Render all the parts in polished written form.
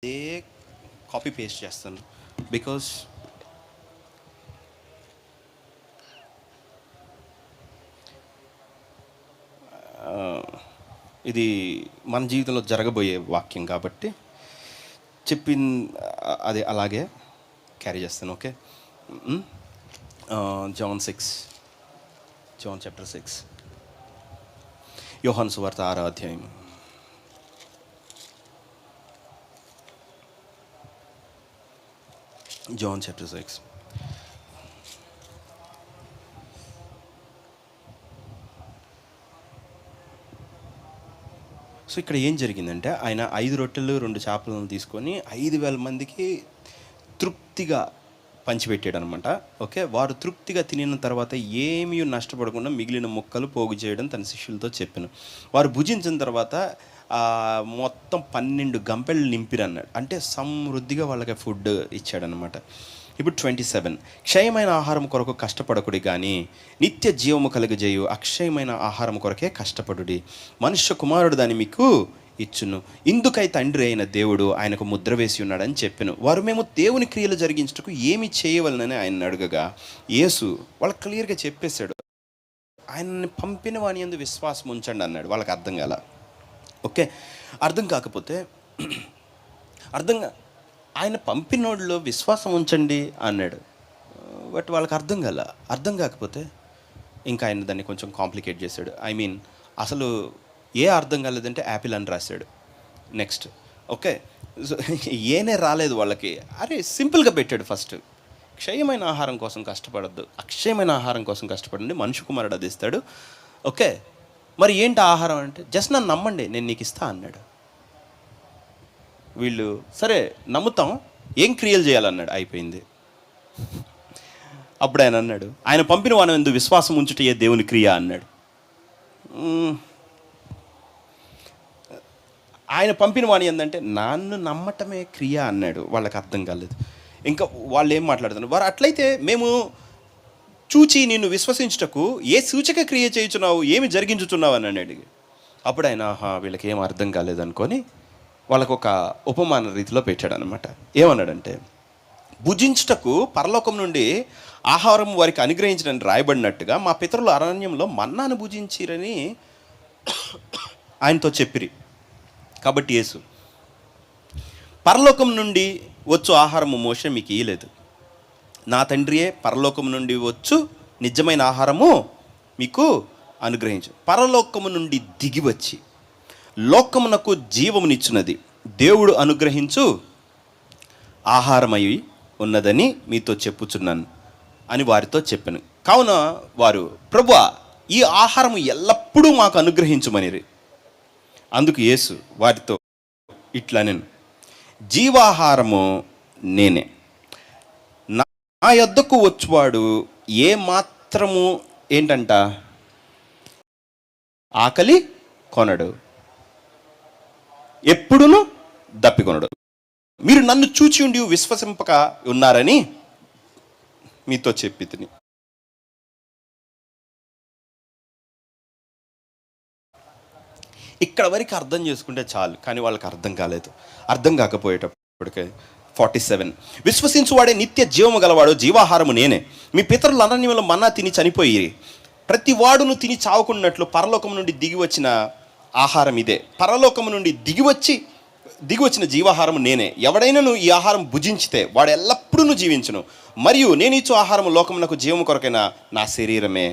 అదే copy paste చేస్తాను. Because ఇది మన జీవితంలో జరగబోయే వాక్యం కాబట్టి చెప్పిన అది అలాగే క్యారీ చేస్తాను. ఓకే. జాన్ 6, జాన్ చాప్టర్ 6, యోహాను సువార్త 6వ అధ్యాయం. John chapter 6. సో ఇక్కడ ఏం జరిగిందంటే, ఆయన 5 రొట్టెలు 2 చేపలను తీసుకొని 5,000 మందికి తృప్తిగా పంచిపెట్టాడు అనమాట. ఓకే. వారు తృప్తిగా తినిన తర్వాత ఏమీ నష్టపడకుండా మిగిలిన ముక్కలు పోగు చేయడం తన శిష్యులతో చెప్పాను. వారు భుజించిన తర్వాత మొత్తం 12 గంపెలు నింపిరన్నాడు. అంటే సమృద్ధిగా వాళ్ళకి ఫుడ్ ఇచ్చాడనమాట. ఇప్పుడు 27, క్షయమైన ఆహారం కొరకు కష్టపడకుడి కానీ నిత్య జీవము కలుగజేయు అక్షయమైన ఆహారం కొరకే కష్టపడుడి. మనుష్య కుమారుడు దాన్ని మీకు ఇచ్చును. ఇందుకై తండ్రి అయిన దేవుడు ఆయనకు ముద్ర వేసి ఉన్నాడని చెప్పాను. వారు మేము దేవుని క్రియలు జరిగించుటకు ఏమి చేయవలనని ఆయన అడగగా యేసు వాళ్ళకి క్లియర్గా చెప్పేశాడు. ఆయన్ని పంపిన వాని యందు విశ్వాసం ఉంచండి అన్నాడు. వాళ్ళకి అర్థం కాల. ఓకే. అర్థం కాకపోతే ఆయన పంపినోడిలో విశ్వాసం ఉంచండి అన్నాడు. బట్ వాళ్ళకి అర్థం కాకపోతే ఇంకా ఆయన దాన్ని కొంచెం కాంప్లికేట్ చేశాడు. అసలు అర్థం కాలేదంటే యాపిల్ అని రాశాడు. Next okay. సో ఏనే రాలేదు వాళ్ళకి. అరే సింపుల్గా పెట్టాడు. ఫస్ట్ క్షయమైన ఆహారం కోసం కష్టపడద్దు, అక్షయమైన ఆహారం కోసం కష్టపడండి, మనుష్య కుమారుడు అది ఇస్తాడు. ఓకే. మరి ఏంటి ఆహారం అంటే, జస్ట్ నన్ను నమ్మండి నేను నీకు ఇస్తా అన్నాడు. వీళ్ళు సరే నమ్ముతాం, ఏం క్రియలు చేయాలన్నాడు. అయిపోయింది. అప్పుడు ఆయన అన్నాడు, ఆయన పంపిన వాని యందు విశ్వాసం ఉంచుటే దేవుని క్రియ అన్నాడు. ఆయన పంపిన వాణి ఏంటంటే నన్ను నమ్మటమే క్రియ అన్నాడు. వాళ్ళకి అర్థం కాలేదు. ఇంకా వాళ్ళు ఏం మాట్లాడుతున్నారు, వారు అట్లయితే మేము చూచి నిన్ను విశ్వసించుటకు ఏ సూచక క్రియ చేయుచున్నావు, ఏమి జరిగించుతున్నావు అని అడిగి, అప్పుడు ఆయన వీళ్ళకి ఏం అర్థం కాలేదనుకొని వాళ్ళకు ఒక ఉపమాన రీతిలో పెట్టాడు అనమాట. ఏమన్నాడంటే, భుజించుటకు పరలోకం నుండి ఆహారం వారికి అనుగ్రహించడానికి రాయబడినట్టుగా మా పితరులు అరణ్యంలో మన్నాను భుజించిరని ఆయనతో చెప్పిరి. కాబట్టి యేసు, పరలోకం నుండి వచ్చు ఆహారము మోషే మీకు ఇయ్యలేదు, నా తండ్రియే పరలోకం నుండి వచ్చు నిజమైన ఆహారము మీకు అనుగ్రహించు. పరలోకము నుండి దిగివచ్చి లోకమునకు జీవమునిచ్చున్నది దేవుడు అనుగ్రహించు ఆహారమై ఉన్నదని మీతో చెప్పుచున్నాను అని వారితో చెప్పాను. కావున వారు, ప్రభువా ఈ ఆహారము ఎల్లప్పుడూ మాకు అనుగ్రహించుమనిరి. అందుకు యేసు వారితో ఇట్లా, నేను జీవాహారము నేనే, నా యొద్దకు వచ్చువాడు ఏ మాత్రము ఏంటంట ఆకలి కొనడు, ఎప్పుడును దప్పికొనడు. మీరు నన్ను చూచి ఉండి విశ్వసింపక ఉన్నారని మీతో చెప్పి తిని. ఇక్కడ వరకు అర్థం చేసుకుంటే చాలు, కానీ వాళ్ళకి అర్థం కాలేదు. అర్థం కాకపోయేటప్పటికే 47, విశ్వసించువాడే నిత్య జీవము గలవాడు, జీవాహారము నేనే. మీ పితరులు అరణ్యంలో మన్నా తిని చనిపోయి, ప్రతి వాడును తిని చావుకున్నట్లు పరలోకం నుండి దిగి వచ్చిన ఆహారం ఇదే. పరలోకము నుండి దిగివచ్చిన జీవాహారము నేనే. ఎవడైనాను ఈ ఆహారం భుజించితే వాడు ఎల్లప్పుడూ జీవించును. మరియు నేను ఇచ్చు ఆహారము లోకమునకు జీవము కొరకైన నా శరీరమే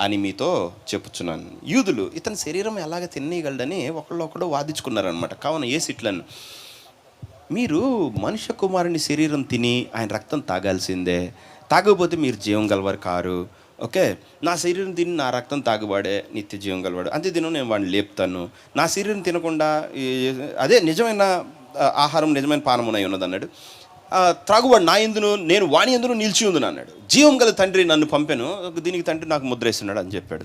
అని మీతో చెప్పుచున్నాను. యూదులు ఇతని శరీరం ఎలాగ తినేయగలడని ఒకళ్ళు వాదించుకున్నారనమాట. కావున యేసు ఇట్లను, మీరు మనుష్య కుమారుని శరీరం తిని ఆయన రక్తం తాగాల్సిందే, తాగకపోతే మీరు జీవం గలవారు కారు. ఓకే. నా శరీరం తిని నా రక్తం తాగువాడే నిత్య జీవం గలవాడు, అంతే దినం నేను వాడిని లేపుతాను. నా శరీరం తినకుండా అదే నిజమైన ఆహారం నిజమైన పానమునై ఉన్నది అన్నాడు. త్రాగువాడు నా యందును నేను వాని యందును నిలిచి ఉందును అన్నాడు. జీవం గల తండ్రి నన్ను పంపాను, దీనికి తండ్రి నాకు ముద్ర వేస్తున్నాడు అని చెప్పాడు.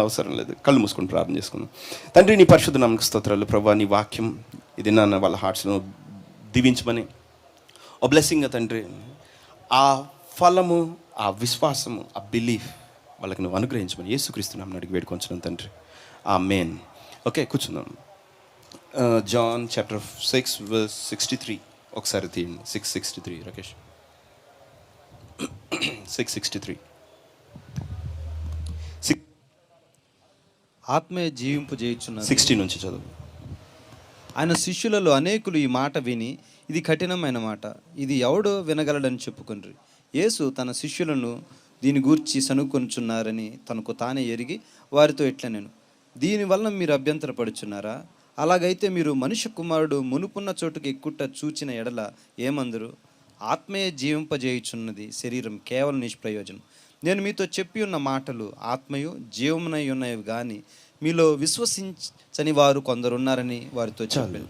అవసరం లేదు, కళ్ళు మూసుకొని ప్రార్థన చేసుకున్నాం. తండ్రి నీ పరిశుద్ధ నామముకు స్తోత్రాలు. ప్రభువా నీ వాక్యం ఇది నాన్న వాళ్ళ హార్ట్స్లో దీవించమని, ఓ బ్లెస్సింగ్ తండ్రి, ఆ ఫలము, ఆ విశ్వాసము, ఆ బిలీఫ్ వాళ్ళకి నువ్వు అనుగ్రహించమని యేసుక్రీస్తు నామమున అడిగి వేడుకొంచున్నాను తండ్రి. ఆమేన్. ఓకే, కూర్చుందాం. John chapter 6 verse 63. ఒకసారి తీయండి. 663 రాకేష్, 663. ఆత్మీయ జీవింపు చేయుచున్నది. 60 నుంచి చదువు. ఆయన శిష్యులలో అనేకులు ఈ మాట విని, ఇది కఠినమైన మాట, ఇది ఎవడు వినగలడని చెప్పుకొనిరి. యేసు తన శిష్యులను దీని గూర్చి సనుకొనుచున్నారని తనకు తానే ఎరిగి వారితో ఇట్లనెను, దీనివలన మీరు అభ్యంతరపడుచున్నారా? అలాగైతే మీరు మనుష్య కుమారుడు మునుపున్న చోటుకి ఎక్కుట చూచిన ఎడల ఏమందరు? ఆత్మీయ జీవింపజేయుచున్నది, శరీరం కేవలం నిష్ప్రయోజనం. నేను మీతో చెప్పి ఉన్న మాటలు ఆత్మయు జీవమునై ఉన్నవి కానీ మీలో విశ్వసించని వారు కొందరున్నారని వారితో చెప్పాను.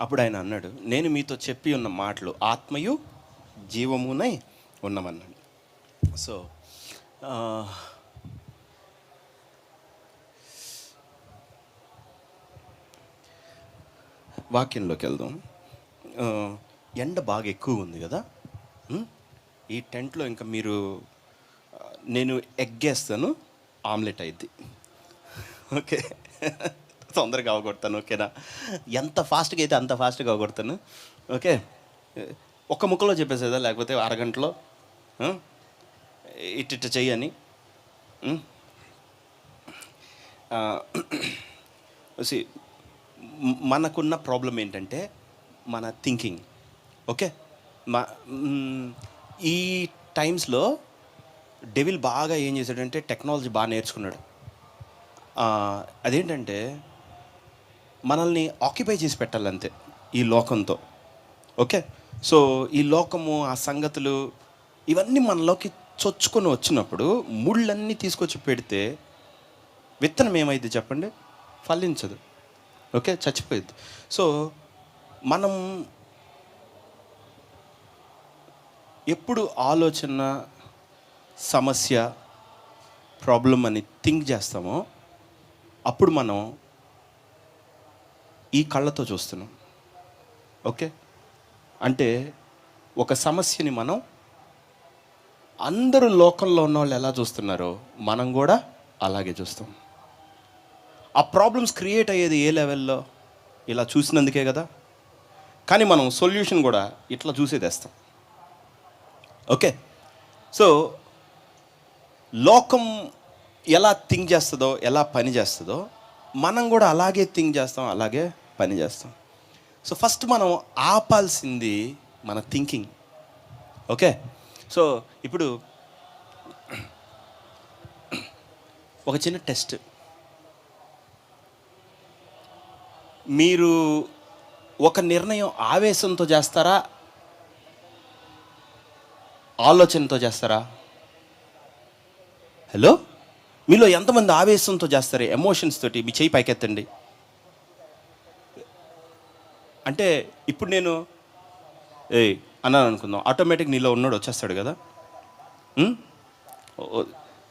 అప్పుడు ఆయన అన్నాడు, నేను మీతో చెప్పి ఉన్న మాటలు ఆత్మయు జీవమునై ఉన్నమన్నాడు. సో వాక్యంలోకి వెళ్దాం. ఎండ బాగా ఎక్కువ ఉంది కదా, ఈ టెంట్లో ఇంకా మీరు, నేను ఎగ్గేస్తాను, ఆమ్లెట్ అయింది. ఓకే, తొందరగా అవగొడతాను. ఓకేనా? ఎంత ఫాస్ట్గా అయితే అంత ఫాస్ట్గా అవగొడతాను. ఓకే, ఒక్క ముక్కలో చెప్పేసేదా, లేకపోతే అరగంటలో ఇట్ట చెయ్యని. మనకున్న ప్రాబ్లం ఏంటంటే మన థింకింగ్. ఓకే, ఈ టైమ్స్లో డెవిల్ బాగా ఏం చేశాడంటే టెక్నాలజీ బాగా నేర్చుకున్నాడు. అదేంటంటే మనల్ని ఆక్యుపై చేసి పెట్టాలంతే ఈ లోకంతో. ఓకే, సో ఈ లోకము, ఆ సంగతులు, ఇవన్నీ మనలోకి చొచ్చుకొని వచ్చినప్పుడు ముళ్ళన్నీ తీసుకొచ్చి పెడితే విత్తనం ఏమైంది చెప్పండి? ఫలించదు. ఓకే, చచ్చిపోయింది. సో మనం ఎప్పుడు ఆలోచన, సమస్య, ప్రాబ్లం అని థింక్ చేస్తామో అప్పుడు మనం ఈ కళ్ళతో చూస్తున్నాం. ఓకే, అంటే ఒక సమస్యని మనం అందరూ లోకంలో ఉన్న వాళ్ళు ఎలా చూస్తున్నారో మనం కూడా అలాగే చూస్తాం. ఆ ప్రాబ్లమ్స్ క్రియేట్ అయ్యేది ఏ లెవెల్లో? ఇలా చూసినందుకే కదా. కానీ మనం సొల్యూషన్ కూడా ఇట్లా చూసేదేస్తాం. ఓకే, సో లోకం ఎలా థింక్ చేస్తుందో, ఎలా పని చేస్తుందో మనం కూడా అలాగే థింక్ చేస్తాం, అలాగే పని చేస్తాం. సో ఫస్ట్ మనం ఆపాల్సింది మన థింకింగ్. ఓకే, సో ఇప్పుడు ఒక చిన్న టెస్ట్. మీరు ఒక నిర్ణయం ఆవేశంతో చేస్తారా, ఆలోచనతో చేస్తారా? హలో, మీలో ఎంతమంది ఆవేశంతో చేస్తారు, ఎమోషన్స్ తోటి? మీ చేయి పైకెత్తండి. అంటే ఇప్పుడు నేను అన్నాను అనుకుందాం, ఆటోమేటిక్ నీలో ఉన్నాడు వచ్చేస్తాడు కదా.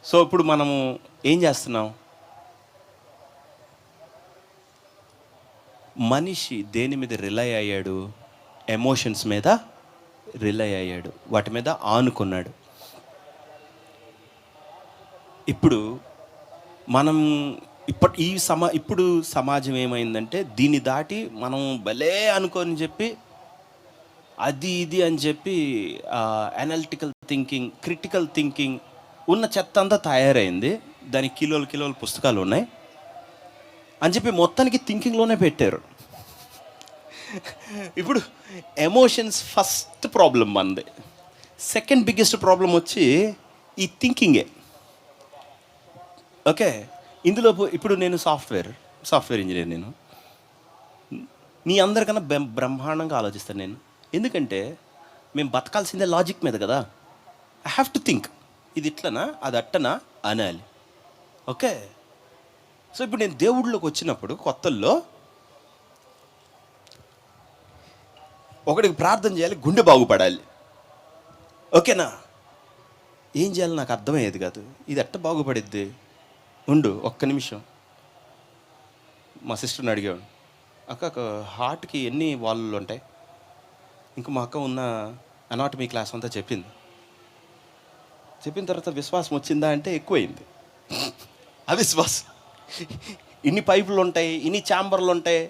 సో ఇప్పుడు మనము ఏం చేస్తున్నాం? మనిషి దేని మీద రిలై అయ్యాడు? ఎమోషన్స్ మీద రిలై అయ్యాడు, వాటి మీద ఆనుకున్నాడు. ఇప్పుడు మనం ఇప్పుడు సమాజం ఏమైందంటే దీన్ని దాటి మనం భలే అనుకొని చెప్పి అది ఇది అని చెప్పి అనలిటికల్ థింకింగ్, క్రిటికల్ థింకింగ్ ఉన్న చెత్త అంతా తయారైంది. దానికి కిలోలు పుస్తకాలు ఉన్నాయి అని చెప్పి మొత్తానికి థింకింగ్లోనే పెట్టారు. ఇప్పుడు ఎమోషన్స్ ఫస్ట్ ప్రాబ్లం మనది. సెకండ్ బిగ్గెస్ట్ ప్రాబ్లం వచ్చి ఈ థింకింగే. ఓకే, ఇందులో ఇప్పుడు నేను సాఫ్ట్వేర్ ఇంజనీర్. నేను మీ అందరికన్నా బ్రహ్మాండంగా ఆలోచిస్తాను నేను. ఎందుకంటే మేము బతకాల్సిందే లాజిక్ మీద కదా. ఐ హ్యావ్ టు థింక్, ఇది ఇట్లనా, అది అట్టనా అనాలి. ఓకే, సో ఇప్పుడు నేను దేవుడిలోకి వచ్చినప్పుడు కొత్తల్లో ఒకటికి ప్రార్థన చేయాలి, గుండె బాగుపడాలి. ఓకేనా? ఏం చేయాలి నాకు అర్థమయ్యేది కాదు. ఇది ఎట్ట బాగుపడిద్ది? ఉండు ఒక్క నిమిషం. మా సిస్టర్ని అడిగాడు, అక్క హార్ట్కి ఎన్ని వాల్వులు ఉంటాయి? ఇంకా మా అక్క ఉన్న అనాటమీ క్లాస్ అంతా చెప్పింది. చెప్పిన తర్వాత విశ్వాసం వచ్చిందా అంటే ఎక్కువైంది అవిశ్వాసం. ఇన్ని పైపులు ఉంటాయి, ఇన్ని ఛాంబర్లు ఉంటాయి,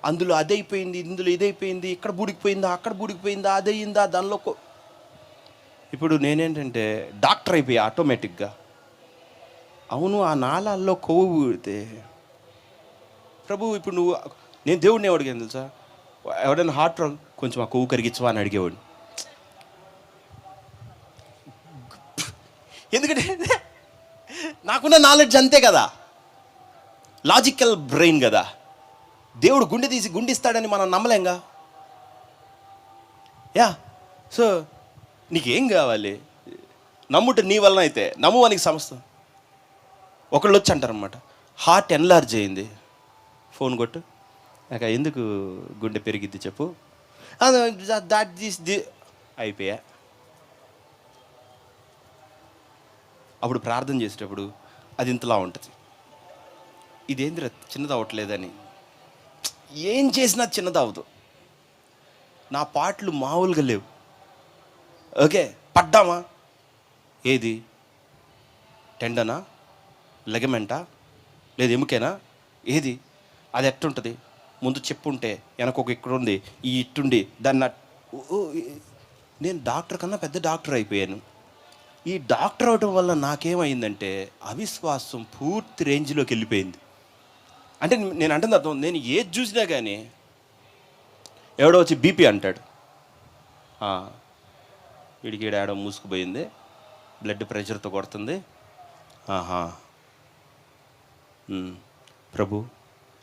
అందులో అదైపోయింది, ఇందులో ఇదైపోయింది, ఇక్కడ బూడికిపోయిందా, అక్కడ బూడికిపోయిందా, అదయ్యిందా, దానిలో ఇప్పుడు నేనేంటంటే డాక్టర్ అయిపోయా ఆటోమేటిక్గా. అవును, ఆ నాళాల్లో కొవ్వు ఊడితే ప్రభు ఇప్పుడు నువ్వు, నేను దేవుడిని ఏమడిగాను తెలుసా, ఎవడైనా హార్ట్ కొంచెం ఆ కొవ్వు కరిగించవా అని అడిగేవాడు. ఎందుకంటే నాకున్న నాలెడ్జ్ అంతే కదా, లాజికల్ బ్రెయిన్ కదా. దేవుడు గుండె తీసి గుండిస్తాడని మనం నమ్మలేంగా. యా, సో నీకేం కావాలి, నమ్ముట నీ వలన అయితే నమ్మువానికి సమస్తం. ఒకళ్ళు వచ్చి అంటారనమాట, హార్ట్ ఎన్లార్జ్ అయింది, ఫోన్ కొట్టు, నాకు ఎందుకు గుండె పెరిగిద్ది చెప్పు, దాట్ దిస్ అయిపోయా. అప్పుడు ప్రార్థన చేసేటప్పుడు అది ఇంతలా ఉంటుంది, ఇదేంద్ర చిన్నది అవ్వట్లేదని. ఏం చేసినా చిన్నది అవ్వదు. నా పాటలు మామూలుగా లేవు. ఓకే, పడ్డామా, ఏది టెండనా, లెగమెంటా, లేదు ఎముకేనా, ఏది, అది ఎట్టుంటుంది, ముందు చెప్పుంటే వెనకొక ఇక్కడ ఉంది, ఈ ఇట్టుండి దాన్ని నేను డాక్టర్ కన్నా పెద్ద డాక్టర్ అయిపోయాను. ఈ డాక్టర్ అవడం వల్ల నాకేమైందంటే అవిశ్వాసం పూర్తి రేంజ్లోకి వెళ్ళిపోయింది. అంటే నేను అంటుంది అర్థం, నేను ఏది చూసినా కానీ ఎవడో వచ్చి బీపీ అంటాడు, వీడికి ఏడో మూసుకుపోయింది, బ్లడ్ ప్రెషర్తో కొడుతుంది, ఆహా ప్రభు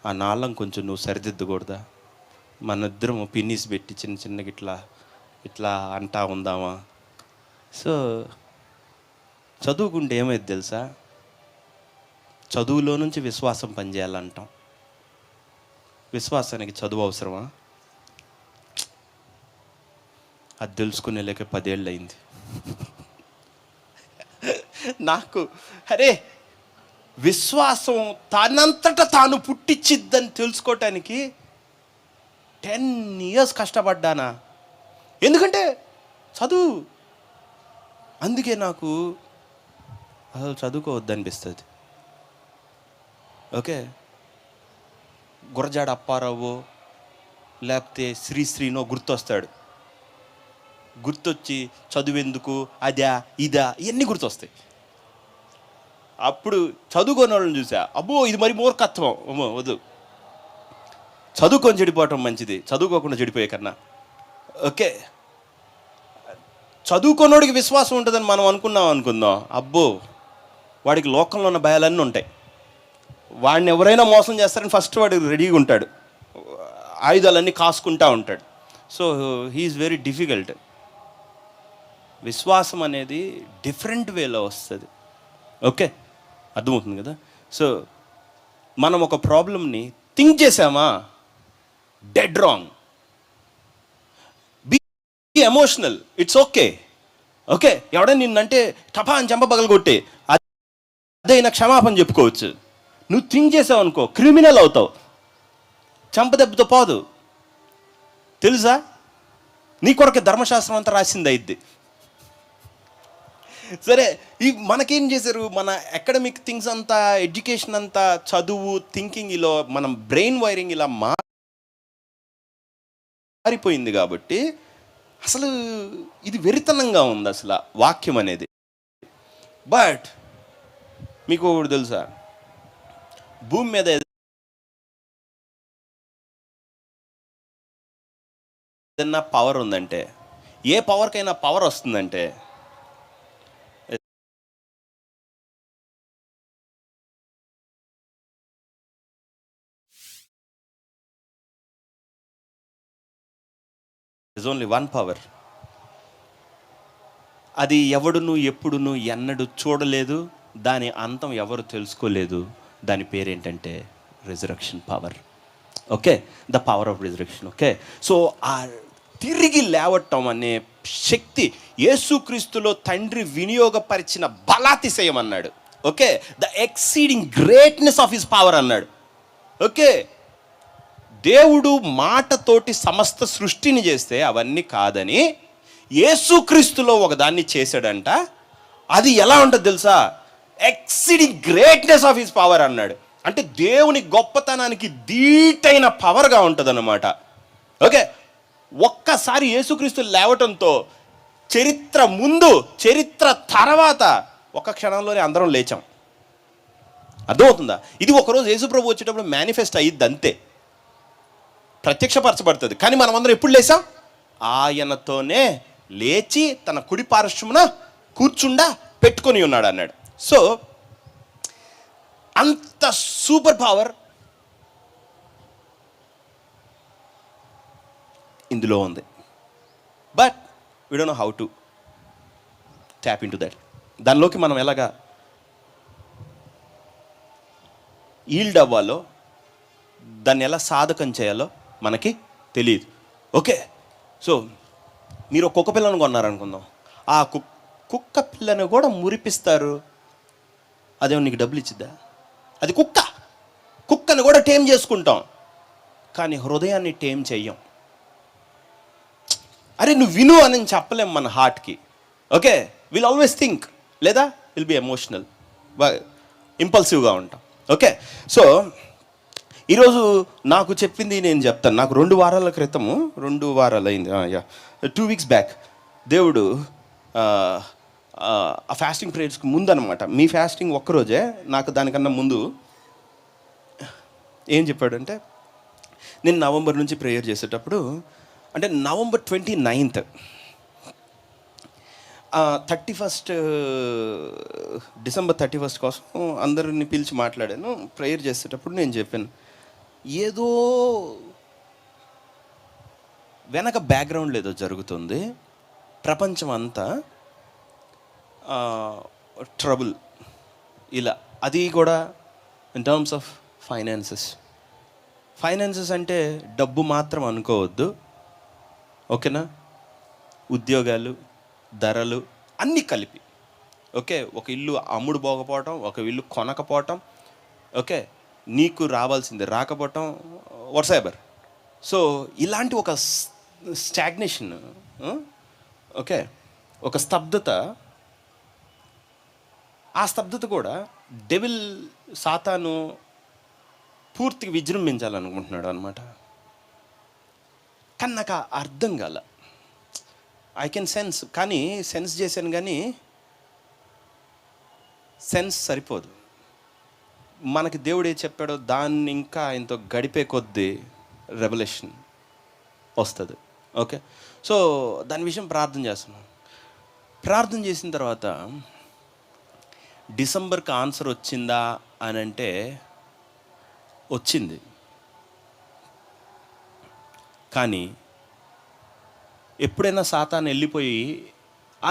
ఆ నాళ్ళం కొంచెం నువ్వు సరిదిద్దకూడదా, మన ఇద్దరం పిన్నీస్ పెట్టి చిన్న చిన్నగా ఇట్లా ఇట్లా అంటా ఉందామా. సో చదువుకుంటే ఏమైంది తెలుసా, చదువులో నుంచి విశ్వాసం పనిచేయాలంటాం. విశ్వాసానికి చదువు అవసరమా? అది తెలుసుకునే లేక 10 ఏళ్ళు అయింది నాకు. అరే, విశ్వాసం తనంతట తాను పుట్టించిద్దని తెలుసుకోవటానికి 10 years కష్టపడ్డానా. ఎందుకంటే చదువు, అందుకే నాకు అసలు చదువుకోవద్దనిపిస్తుంది. ఓకే, గురజాడ అప్పారావు లేకపోతే శ్రీశ్రీనో గుర్తొస్తాడు, గుర్తొచ్చి చదువెందుకు అదా ఇదా ఇవన్నీ గుర్తొస్తాయి. అప్పుడు చదువుకోని వాళ్ళని చూసా, అబ్బో ఇది మరి మూర్ఖత్వం, అమ్మో వద్దు, చదువుకొని చెడిపోవటం మంచిది చదువుకోకుండా చెడిపోయే కన్నా. ఓకే, చదువుకోనోడికి విశ్వాసం ఉంటుందని మనం అనుకుందాం, అబ్బో వాడికి లోకంలో ఉన్న భయాలన్నీ ఉంటాయి, వాడిని ఎవరైనా మోసం చేస్తారని ఫస్ట్ వాడు రెడీగా ఉంటాడు, ఆయుధాలన్నీ కాసుకుంటూ ఉంటాడు. So he's very difficult. విశ్వాసం అనేది డిఫరెంట్ వేలో వస్తుంది. ఓకే, అర్థమవుతుంది కదా. సో మనం ఒక ప్రాబ్లమ్ని థింక్ చేసామా, dead wrong. Be emotional, it's okay. Okay, ఎవడైనా నిన్నంటే టపా అని చెంప పగలగొట్టి అదే నా క్షమాపణ చెప్పుకోవచ్చు. నువ్వు థింక్ చేసావు అనుకో, క్రిమినల్ అవుతావు, చంపదెబ్బతో పోదు. తెలుసా, నీ కొరకే ధర్మశాస్త్రం అంతా రాసింది అయిద్ది. సరే, ఈ మనకేం చేశారు, మన అకాడమిక్ థింగ్స్ అంతా, ఎడ్యుకేషన్ అంతా, చదువు, థింకింగ్, ఇలా మనం బ్రెయిన్ వైరింగ్ ఇలా మారిపోయింది కాబట్టి అసలు ఇది వెరితనంగా ఉంది అసలు వాక్యం అనేది. బట్ మీకు ఒకటి తెలుసా, భూమి మీద ఏదన్నా పవర్ ఉందంటే, ఏ పవర్కైనా పవర్ వస్తుందంటే ఇస్ ఓన్లీ వన్ పవర్. అది ఎవడును ఎప్పుడును ఎన్నడూ చూడలేదు, దాని అంతం ఎవరు తెలుసుకోలేదు. దాని పేరేంటంటే resurrection power. Okay, the power of resurrection. Okay, so ఆ తిరిగి లేవటం అనే శక్తి యేసుక్రీస్తులో తండ్రి వినియోగపరిచిన బలాతిశయం అన్నాడు. Okay, the exceeding greatness of his power అన్నాడు. ఓకే, దేవుడు మాటతోటి సమస్త సృష్టిని చేస్తే అవన్నీ కాదని యేసుక్రీస్తులో ఒకదాన్ని చేశాడంట. అది ఎలా ఉంటుంది తెలుసా, exceeding greatness of his power అన్నాడు. అంటే దేవుని గొప్పతనానికి ధీటైన పవర్గా ఉంటుంది అన్నమాట. ఓకే, ఒక్కసారి యేసుక్రీస్తు లేవటంతో చరిత్ర ముందు చరిత్ర తర్వాత ఒక క్షణంలోనే అందరం లేచాం. అర్థమవుతుందా? ఇది ఒకరోజు యేసుప్రభు వచ్చేటప్పుడు మేనిఫెస్ట్ అయ్యిద్ది, అంతే, ప్రత్యక్షపరచబడుతుంది. కానీ మనం అందరం ఎప్పుడు లేసాం? ఆయనతోనే లేచి తన కుడి పార్శ్వమున కూర్చుండా పెట్టుకొని ఉన్నాడు అన్నాడు. సో అంత సూపర్ పవర్ ఇందులో ఉంది. But we don't know how to tap in to that. దానిలోకి మనం ఎలాగా ఈల్డ్ అవ్వాలో, దాన్ని ఎలా సాధకం చేయాలో మనకి తెలియదు. ఓకే, సో మీరు ఒక కుక్క పిల్లను కొన్నారనుకుందాం. ఆ కుక్క పిల్లను కూడా మురిపిస్తారు, అదేమో నీకు డబ్బులు ఇచ్చిద్దా? అది కుక్కను కూడా టేమ్ చేసుకుంటాం, కానీ హృదయాన్ని టేమ్ చెయ్యం. అరే నువ్వు విను అని చెప్పలేం మన హార్ట్కి. ఓకే, విల్ ఆల్వేస్ థింక్, లేదా విల్ బి ఎమోషనల్, ఇంపల్సివ్గా ఉంటాం. ఓకే, సో ఈరోజు నాకు చెప్పింది నేను చెప్తాను. నాకు 2 వారాల క్రితము, 2 వారాలు అయింది, 2 వీక్స్ బ్యాక్ దేవుడు ఆ ఫాస్టింగ్ ప్రేయర్స్కి ముందు అనమాట. మీ ఫాస్టింగ్ ఒక్కరోజే, నాకు దానికన్నా ముందు ఏం చెప్పాడంటే, నేను నవంబర్ నుంచి ప్రేయర్ చేసేటప్పుడు, అంటే November 29th 31st December 31st కోసం అందరిని పిలిచి మాట్లాడాను. ప్రేయర్ చేసేటప్పుడు నేను చెప్పాను, ఏదో వెనక బ్యాక్గ్రౌండ్లో ఏదో జరుగుతుంది, ప్రపంచం అంతా ట్రబుల్ ఇలా. అది కూడా ఇన్ టర్మ్స్ ఆఫ్ ఫైనాన్సెస్ అంటే డబ్బు మాత్రం అనుకోవద్దు, ఓకేనా? ఉద్యోగాలు, ధరలు అన్నీ కలిపి. ఓకే, ఒక ఇల్లు అమ్ముడు పోకపోవటం, ఒక ఇల్లు కొనకపోవటం, ఓకే, నీకు రావాల్సింది రాకపోవటం, వాట్సెవర్. సో ఇలాంటి ఒక స్టాగ్నేషన్, ఓకే, ఒక స్తబ్దత. ఆ స్తబ్దత కూడా డెవిల్, సాతాను పూర్తిగా విజృంభించాలనుకుంటున్నాడు అనమాట. కానీ నాకు అర్థం కాల. ఐ కెన్ సెన్స్, కానీ సెన్స్ చేశాను, కానీ సెన్స్ సరిపోదు. మనకి దేవుడు ఏం చెప్పాడో దాన్ని ఇంకా ఆయనతో గడిపే కొద్దీ రెవల్యూషన్ వస్తుంది. ఓకే, సో దాని విషయం ప్రార్థన చేస్తున్నాం. ప్రార్థన చేసిన తర్వాత డిసెంబర్కి ఆన్సర్ వచ్చిందా అని అంటే వచ్చింది, కానీ ఎప్పుడైనా సాతాను వెళ్ళిపోయి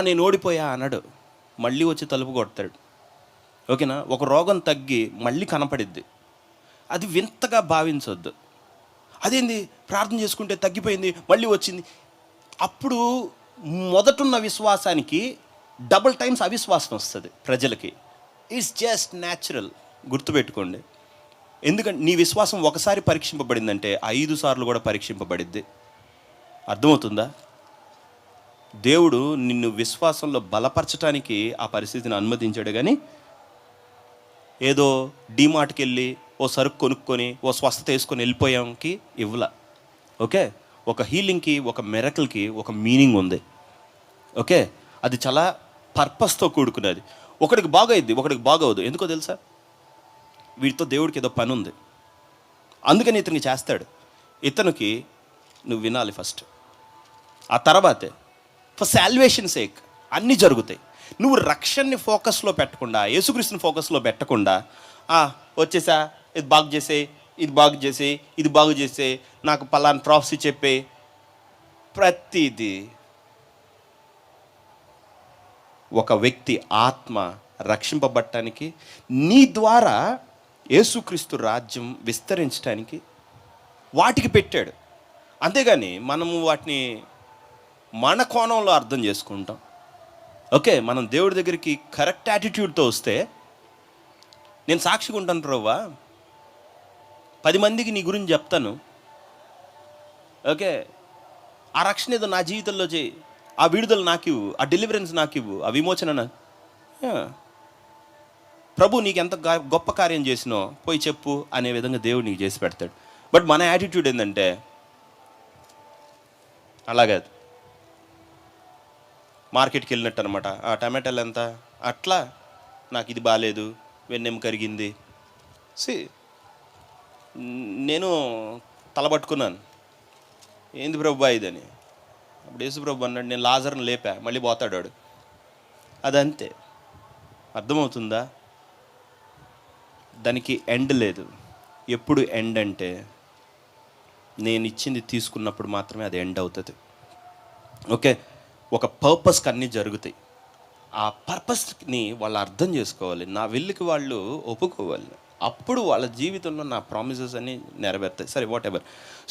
నేను ఓడిపోయా అన్నాడు, మళ్ళీ వచ్చి తలుపు కొడతాడు. ఓకేనా, ఒక రోగం తగ్గి మళ్ళీ కనపడిద్ది. అది వింతగా భావించొద్దు. అదేంది ప్రార్థన చేసుకుంటే తగ్గిపోయింది మళ్ళీ వచ్చింది. అప్పుడు మొదటున్న విశ్వాసానికి డబుల్ టైమ్స్ అవిశ్వాసం వస్తుంది ప్రజలకి. ఇట్స్ జస్ట్ న్యాచురల్, గుర్తుపెట్టుకోండి. ఎందుకంటే నీ విశ్వాసం ఒకసారి పరీక్షింపబడిందంటే 5 సార్లు కూడా పరీక్షింపబడిద్ది. అర్థమవుతుందా? దేవుడు నిన్ను విశ్వాసంలో బలపరచడానికి ఆ పరిస్థితిని అనుమతించాడు, కానీ ఏదో డీమార్ట్కి వెళ్ళి ఓ సరుకు కొనుక్కొని ఓ స్వస్థత వేసుకొని వెళ్ళిపోయాంకి ఇవ్వలా. ఓకే, ఒక హీలింగ్కి, ఒక మిరకల్కి ఒక మీనింగ్ ఉంది. ఓకే, అది చాలా పర్పస్తో కూడుకున్నది. ఒకడికి బాగైద్ది, ఒకడికి బాగవదు. ఎందుకో తెలుసా? వీటితో దేవుడికి ఏదో పని ఉంది, అందుకని ఇతనికి చేస్తాడు. ఇతనికి నువ్వు వినాలి ఫస్ట్, ఆ తర్వాతే ఫర్ సాల్వేషన్ సేక్ అన్నీ జరుగుతాయి. నువ్వు రక్షణని ఫోకస్లో పెట్టకుండా, యేసుక్రీస్తుని ఫోకస్లో పెట్టకుండా, వచ్చేసా ఇది బాగు చేసే, ఇది బాగు చేసే, ఇది బాగు చేసే, నాకు పలానా ప్రాఫెసీ చెప్పే, ప్రతిదీ ఒక వ్యక్తి ఆత్మ రక్షింపబడటానికి, నీ ద్వారా యేసుక్రీస్తు రాజ్యం విస్తరించడానికి వాటికి పెట్టాడు. అంతేగాని మనము వాటిని మన కోణంలో అర్థం చేసుకుంటాం. ఓకే, మనం దేవుడి దగ్గరికి కరెక్ట్ యాటిట్యూడ్తో వస్తే, నేను సాక్షిగా ఉంటాను ప్రభువా, 10 మందికి నీ గురించి చెప్తాను. ఓకే, ఆ రక్షణ ఏదో నా జీవితంలో చేయి, ఆ విడుదల నాకు ఇవ్వు, ఆ డెలివరెన్స్ నాకు ఇవ్వు, ఆ విమోచన ప్రభు నీకు ఎంత గొప్ప కార్యం చేసినో పోయి చెప్పు అనే విధంగా దేవుడు నీకు చేసి పెడతాడు. బట్ మన యాటిట్యూడ్ ఏంటంటే అలాగే మార్కెట్కి వెళ్ళినట్టు అనమాట. ఆ టమాటాలు ఎంత, అట్లా నాకు ఇది బాగాలేదు, వెన్నెము కరిగింది. నేను తలబట్టుకున్నాను, ఏంది ప్రభు ఇదని. అప్పుడు యేసు ప్రభు అన్నాడు, నేను లాజర్ని లేపా, మళ్ళీ పోతాడు వాడు. అదంతే. అర్థమవుతుందా? దానికి ఎండ్ లేదు. ఎప్పుడు ఎండ్ అంటే నేను ఇచ్చింది తీసుకున్నప్పుడు మాత్రమే అది ఎండ్ అవుతుంది. ఓకే, ఒక పర్పస్కి అన్నీ జరుగుతాయి. ఆ పర్పస్ని వాళ్ళు అర్థం చేసుకోవాలి, నా విల్లుకి వాళ్ళు ఒప్పుకోవాలి. అప్పుడు వాళ్ళ జీవితంలో నా ప్రామిసెస్ అన్నీ నెరవేరుతాయి. సరే, వాట్ ఎవర్.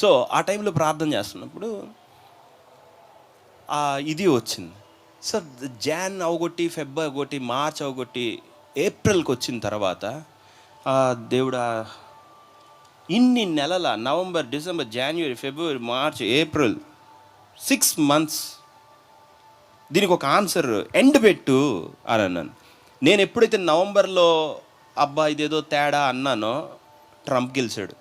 సో ఆ టైంలో ప్రార్థన చేస్తున్నప్పుడు ఇది వచ్చింది. సార్ జాన్ అవగొట్టి, ఫెబ్ అవగొట్టి, మార్చ్ అవగొట్టి, ఏప్రిల్కి వచ్చిన తర్వాత దేవుడా ఇన్ని నెలల నవంబర్, డిసెంబర్, జనవరి, ఫిబ్రవరి, మార్చ్, ఏప్రిల్ 6 months దీనికి ఒక ఆన్సర్ ఎండ్ పెట్టు అని అన్నాను. నేను ఎప్పుడైతే నవంబర్లో అబ్బా ఇదేదో తేడా అన్నానో ట్రంప్ గెలిచాడు.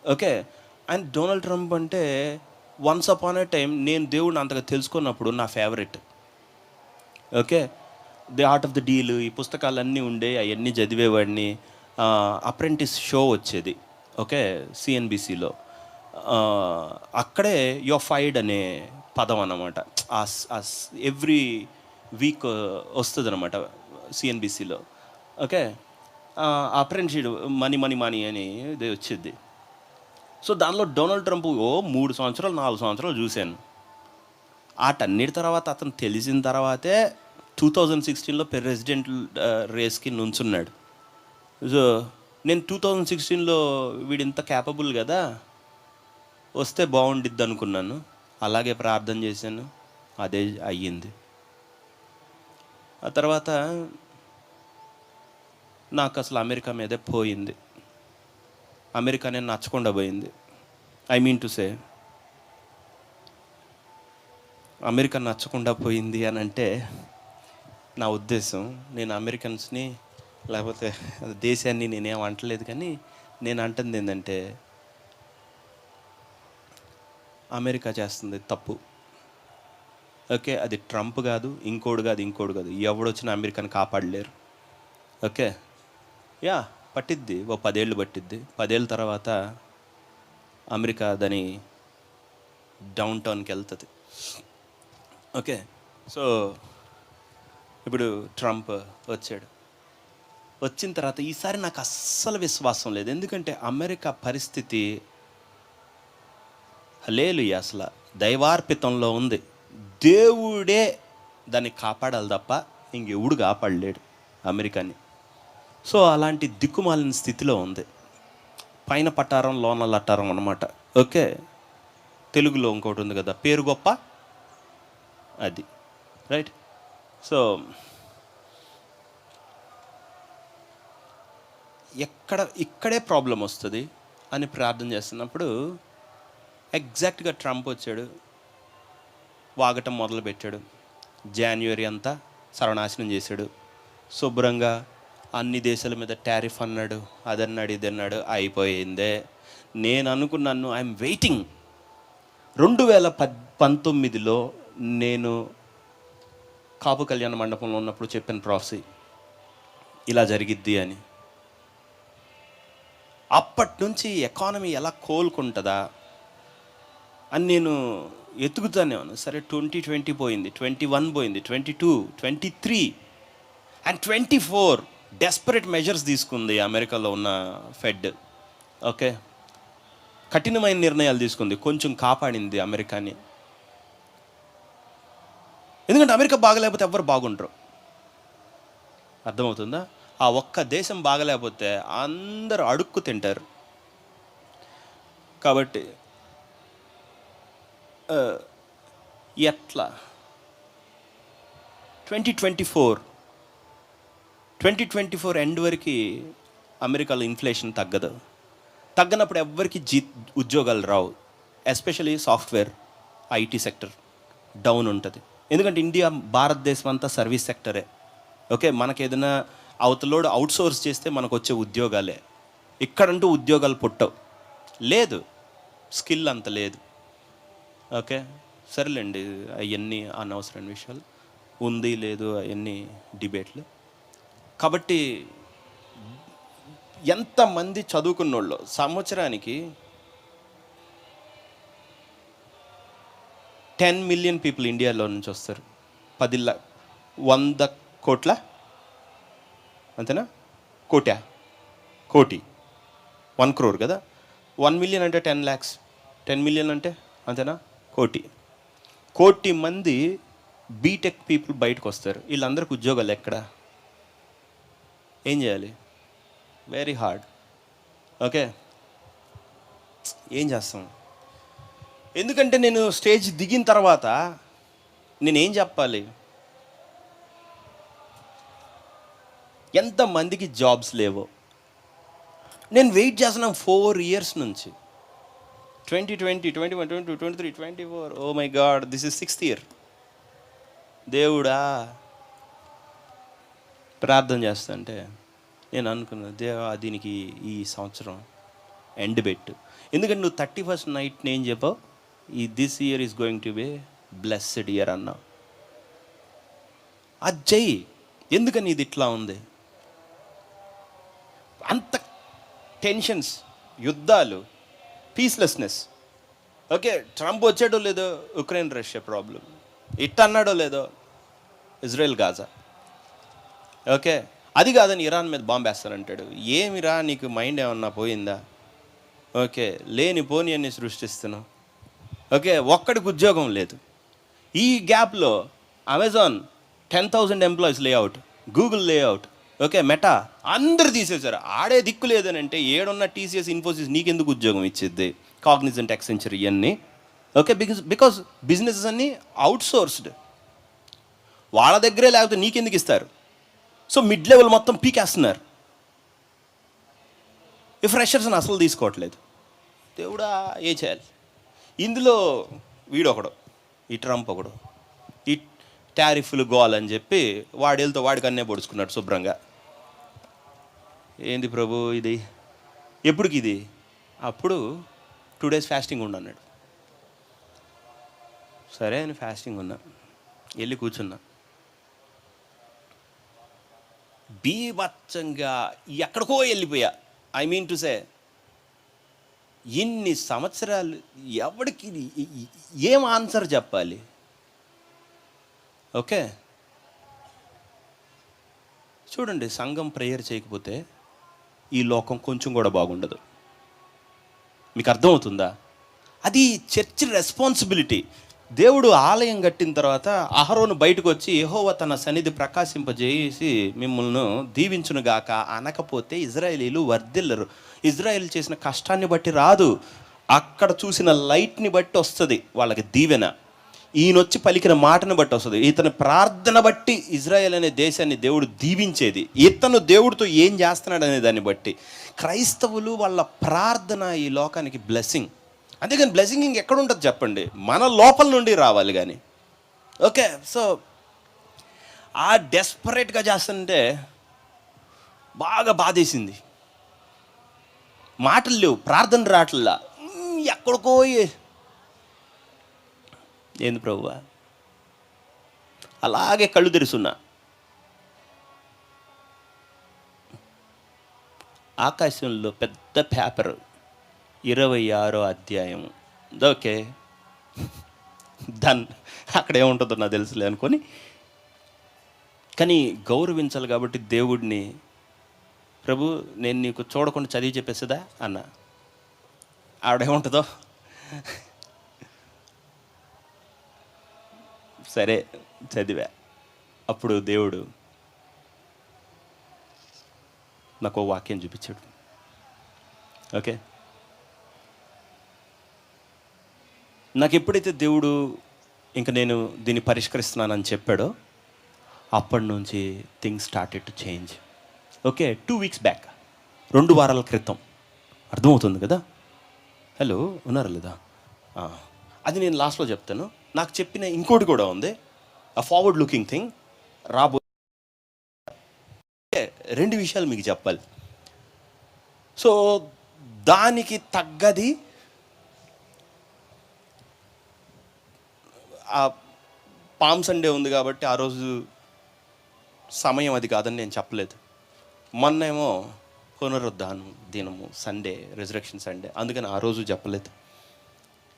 ఓకే, అండ్ డొనాల్డ్ ట్రంప్ అంటే వన్స్ అపాన్ ఏ టైం నేను దేవుడిని అంతగా తెలుసుకున్నప్పుడు నా favourite. Okay, the art of the deal, ఈ పుస్తకాలన్నీ ఉండే అవన్నీ చదివేవాడిని. అప్రెంటిస్ షో వచ్చేది, ఓకే, సిఎన్బిసిలో. అక్కడే యో ఫైడ్ అనే పదం అన్నమాట. ఎవ్రీ వీక్ వస్తుంది అనమాట సిఎన్బిసిలో. Okay, apprenticeship money money money అని ఇది వచ్చింది. సో దానిలో డొనాల్డ్ ట్రంప్ 3 సంవత్సరాలు 4 సంవత్సరాలు చూశాను. వాటన్నిటి తర్వాత అతను తెలిసిన తర్వాతే 2016లో ప్రెసిడెంట్ రేస్కి నుంచున్నాడు. సో నేను 2016లో వీడింత క్యాపబుల్ కదా, వస్తే బాగుండిద్ది అనుకున్నాను. అలాగే ప్రార్థన చేశాను, అదే అయ్యింది. ఆ తర్వాత నాకు అసలు అమెరికా మీదే పోయింది. అమెరికానే నచ్చకుండా పోయింది. I mean to say America నచ్చకుండా పోయింది అని అంటే నా ఉద్దేశం, నేను అమెరికన్స్ని లేకపోతే దేశాన్ని నేనేం అంటలేదు, కానీ నేను అంటుంది ఏంటంటే అమెరికా చేస్తుంది తప్పు. ఓకే, అది ట్రంప్ కాదు, ఇంకోడు కాదు, ఎవడొచ్చినా అమెరికాని కాపాడలేరు. ఓకే, యా పట్టిద్ది, 10 ఏళ్ళు పట్టిద్ది. 10 ఏళ్ళ తర్వాత అమెరికా దాని డౌన్ టౌన్కి వెళ్తుంది. ఓకే, సో ఇప్పుడు ట్రంప్ వచ్చాడు. వచ్చిన తర్వాత ఈసారి నాకు అస్సలు విశ్వాసం లేదు. ఎందుకంటే అమెరికా పరిస్థితి హల్లెలూయా అసలు దైవార్పితంలో ఉంది. దేవుడే దాన్ని కాపాడాలి తప్ప ఇంకెవడు కాపాడలేడు అమెరికాని. సో అలాంటి దిక్కుమాలిన స్థితిలో ఉంది. పైన పట్టారం లోన లట్టారం అన్నమాట. ఓకే, తెలుగులో ఇంకోటి ఉంది కదా, పేరు గొప్ప, అది రైట్. సో ఇక్కడే ప్రాబ్లం వస్తుంది అని ప్రార్థన చేస్తున్నప్పుడు ఎగ్జాక్ట్గా ట్రంప్ వచ్చాడు, వాగటం మొదలుపెట్టాడు. జనవరి అంతా సర్వనాశనం చేశాడు. శుభ్రంగా అన్ని దేశాల మీద టారిఫ్ అన్నాడు, అదన్నాడు, ఇదన్నాడు, అయిపోయిందే. నేను అనుకున్నాను ఐఎమ్ వెయిటింగ్. 2019లో నేను కాపు కళ్యాణ మండపంలో ఉన్నప్పుడు చెప్పిన ప్రాఫెసీ ఇలా జరిగిద్ది అని. అప్పటి నుంచి ఎకానమీ ఎలా కోలుకుంటుందా అని నేను ఎతుకుతానే ఉన్నాను. సరే, 2020 పోయింది, 21 పోయింది, 22, 23 అండ్ 24 డెస్పరేట్ మెజర్స్ తీసుకుంది అమెరికాలో ఉన్న ఫెడ్. ఓకే, కఠినమైన నిర్ణయాలు తీసుకుంది, కొంచెం కాపాడింది అమెరికాని. ఎందుకంటే అమెరికా బాగలేకపోతే ఎవ్వరు బాగుండరు. అర్థమవుతుందా? ఆ ఒక్క దేశం బాగలేకపోతే అందరూ అడుక్కు తింటారు. కాబట్టి ఎట్లా 2024 ఎండ్ వరకు అమెరికాలో ఇన్ఫ్లేషన్ తగ్గదు. తగ్గనప్పుడు ఎవ్వరికి ఉద్యోగాలు రావు. Especially software, IT sector down ఉంటుంది. ఎందుకంటే భారతదేశం అంతా సర్వీస్ సెక్టరే. ఓకే, మనకి ఏదైనా అవతలోడు అవుట్ సోర్స్ చేస్తే మనకు వచ్చే ఉద్యోగాలే. ఇక్కడంటూ ఉద్యోగాలు పుట్టవు, లేదు, స్కిల్ అంత లేదు. ఓకే, సరేలేండి, అవన్నీ అనవసరమైన విషయాలు, ఉంది లేదు అవన్నీ డిబేట్లు. కాబట్టి ఎంతమంది చదువుకున్నోళ్ళు సంవత్సరానికి 10 మిలియన్ పీపుల్ ఇండియాలో నుంచి వస్తారు. 100 కోట్ల, అంతేనా? కోటి 1 crore కదా. 1 మిలియన్ అంటే 10 lakhs, 10 మిలియన్ అంటే అంతేనా, కోటి మంది బీటెక్ పీపుల్ బయటకు వస్తారు. వీళ్ళందరికీ ఉద్యోగాలు ఎక్కడ? ఏం చేయాలి? Very hard. ఓకే, ఏం చేస్తాం? ఎందుకంటే నేను స్టేజ్ దిగిన తర్వాత నేనేం చెప్పాలి? ఎంతమందికి జాబ్స్ లేవో నేను వెయిట్ చేస్తున్నాను 4 years నుంచి. 2020, 21, 22, 23, 24, oh my god, this is 6th year. దేవుడా, ప్రార్థన చేస్తుంటే నేను అనుకున్నాను, దేవా దీనికి ఈ సంవత్సరం ఎండ్ పెట్టు. ఎందుకంటే నువ్వు 31st నైట్ నేను చెప్పావు, this year is going to be blessed year అన్నావు. అది చెయ్యి. ఎందుకని ఇది ఇట్లా ఉంది? అంత టెన్షన్స్, యుద్ధాలు, పీస్లెస్నెస్. ఓకే, ట్రంప్ వచ్చాడో లేదో ఉక్రెయిన్ రష్యా ప్రాబ్లం, అన్నాడో లేదో ఇజ్రాయెల్ గాజా. ఓకే, అది కాదని ఇరాన్ మీద బాంబు వేస్తానంటాడు. ఏమిరా, నీకు మైండ్ ఏమన్నా పోయిందా? ఓకే, లేని పోని అన్ని సృష్టిస్తున్నావు. ఓకే, ఒక్కడికి ఉద్యోగం లేదు. ఈ గ్యాప్లో Amazon 10,000 employees layout, Google layout, okay, meta అందరు తీసేశారు. ఆడే దిక్కు లేదని అంటే ఏడున్న టీసీఎస్, ఇన్ఫోసిస్ నీకెందుకు ఉద్యోగం ఇచ్చేది? కాగ్నిజెంట్, యాక్సెంచర్ ఇవన్నీ. ఓకే, బికాజ్ బిజినెసెస్ అన్నీ అవుట్ సోర్స్డ్, వాళ్ళ దగ్గరే, లేకపోతే నీకెందుకు ఇస్తారు? సో మిడ్ లెవెల్ మొత్తం పీకేస్తున్నారు. ఈ ఫ్రెషర్స్ని అసలు తీసుకోవట్లేదు. దేవుడా, ఏ చేయాలి? ఇందులో వీడొకడు, ఈ ట్రంప్ ఒకడు, ఈ టారిఫ్లు గోవాలని చెప్పి వాడేళ్ళతో వాడికి అన్నే పొడుచుకున్నాడు శుభ్రంగా. ఏంది ప్రభు ఇది, ఎప్పటికి ఇది? అప్పుడు 2 days ఫాస్టింగ్ ఉండన్నాడు. సరే అని ఫాస్టింగ్ ఉన్నా, వెళ్ళి కూర్చున్నా. బీభత్సంగా ఎక్కడికో వెళ్ళిపోయా. ఐ మీన్ టు సే, ఇన్ని సంవత్సరాలు ఎవడికి ఏం ఆన్సర్ చెప్పాలి? ఓకే, చూడండి, సంఘం ప్రేయర్ చేయకపోతే ఈ లోకం కొంచెం కూడా బాగుండదు. మీకు అర్థమవుతుందా? అది చర్చ్ రెస్పాన్సిబిలిటీ. దేవుడు ఆలయం కట్టిన తర్వాత అహరోను బయటకు వచ్చి యెహోవా తన సన్నిధి ప్రకాశింపజేసి మిమ్మల్ని దీవించునుగాక అనకపోతే ఇజ్రాయేలీలు వర్ధిల్లరు. ఇజ్రాయేల్ చేసిన కష్టాన్ని బట్టి రాదు, అక్కడ చూసిన లైట్ని బట్టి వస్తుంది వాళ్ళకి దీవెన. ఈయనొచ్చి పలికిన మాటను బట్టి వస్తుంది. ఇతని ప్రార్థన బట్టి ఇజ్రాయెల్ అనే దేశాన్ని దేవుడు దీవించేది. ఇతను దేవుడితో ఏం చేస్తున్నాడు అనే దాన్ని బట్టి. క్రైస్తవులు వాళ్ళ ప్రార్థన ఈ లోకానికి బ్లెస్సింగ్. అంతేగాని బ్లెస్సింగ్ ఇంకెక్కడ ఉంటుంది చెప్పండి? మన లోపల నుండి రావాలి కానీ. ఓకే, సో ఆ డెస్పరేట్గా చేస్తుంటే బాగా బాధేసింది. మాటలు లేవు, ప్రార్థన రావట్లా, ఎక్కడికో. ఏంది ప్రభువా? అలాగే కళ్ళు తెరుస్తున్నా. ఆకాశంలో పెద్ద పేపర్, 26వ అధ్యాయం. ఓకే, దాన్ని అక్కడ ఏముంటుందో నాకు తెలుసులే అనుకొని, కానీ గౌరవించాలి కాబట్టి దేవుడిని, ప్రభు నేను నీకు చూడకుండా చదివి చెప్పేస్తుందా అన్న. ఆవిడేముంటుందో సరే చదివా. అప్పుడు దేవుడు నాకు వాక్యం చూపించాడు. ఓకే, నాకు ఎప్పుడైతే దేవుడు ఇంక నేను దీన్ని పరిష్కరిస్తున్నానని చెప్పాడో అప్పటి నుంచి things started to change. Okay, 2 weeks back, 2 వారాల క్రితం. అర్థమవుతుంది కదా? హలో, ఉన్నారా లేదా? అది నేను లాస్ట్లో చెప్తాను. నాకు చెప్పిన ఇంకోటి కూడా ఉంది, ఆ ఫార్వర్డ్ లుకింగ్ థింగ్. రెండు విషయాలు మీకు చెప్పాలి. సో దానికి తగ్గది ఆ పామ్ సండే ఉంది కాబట్టి ఆ రోజు సమయం అది కాదని నేను చెప్పలేదు. మొన్నేమో పునరుద్ధానం దినము, సండే, రిజరెక్షన్ సండే, అందుకని ఆ రోజు చెప్పలేదు.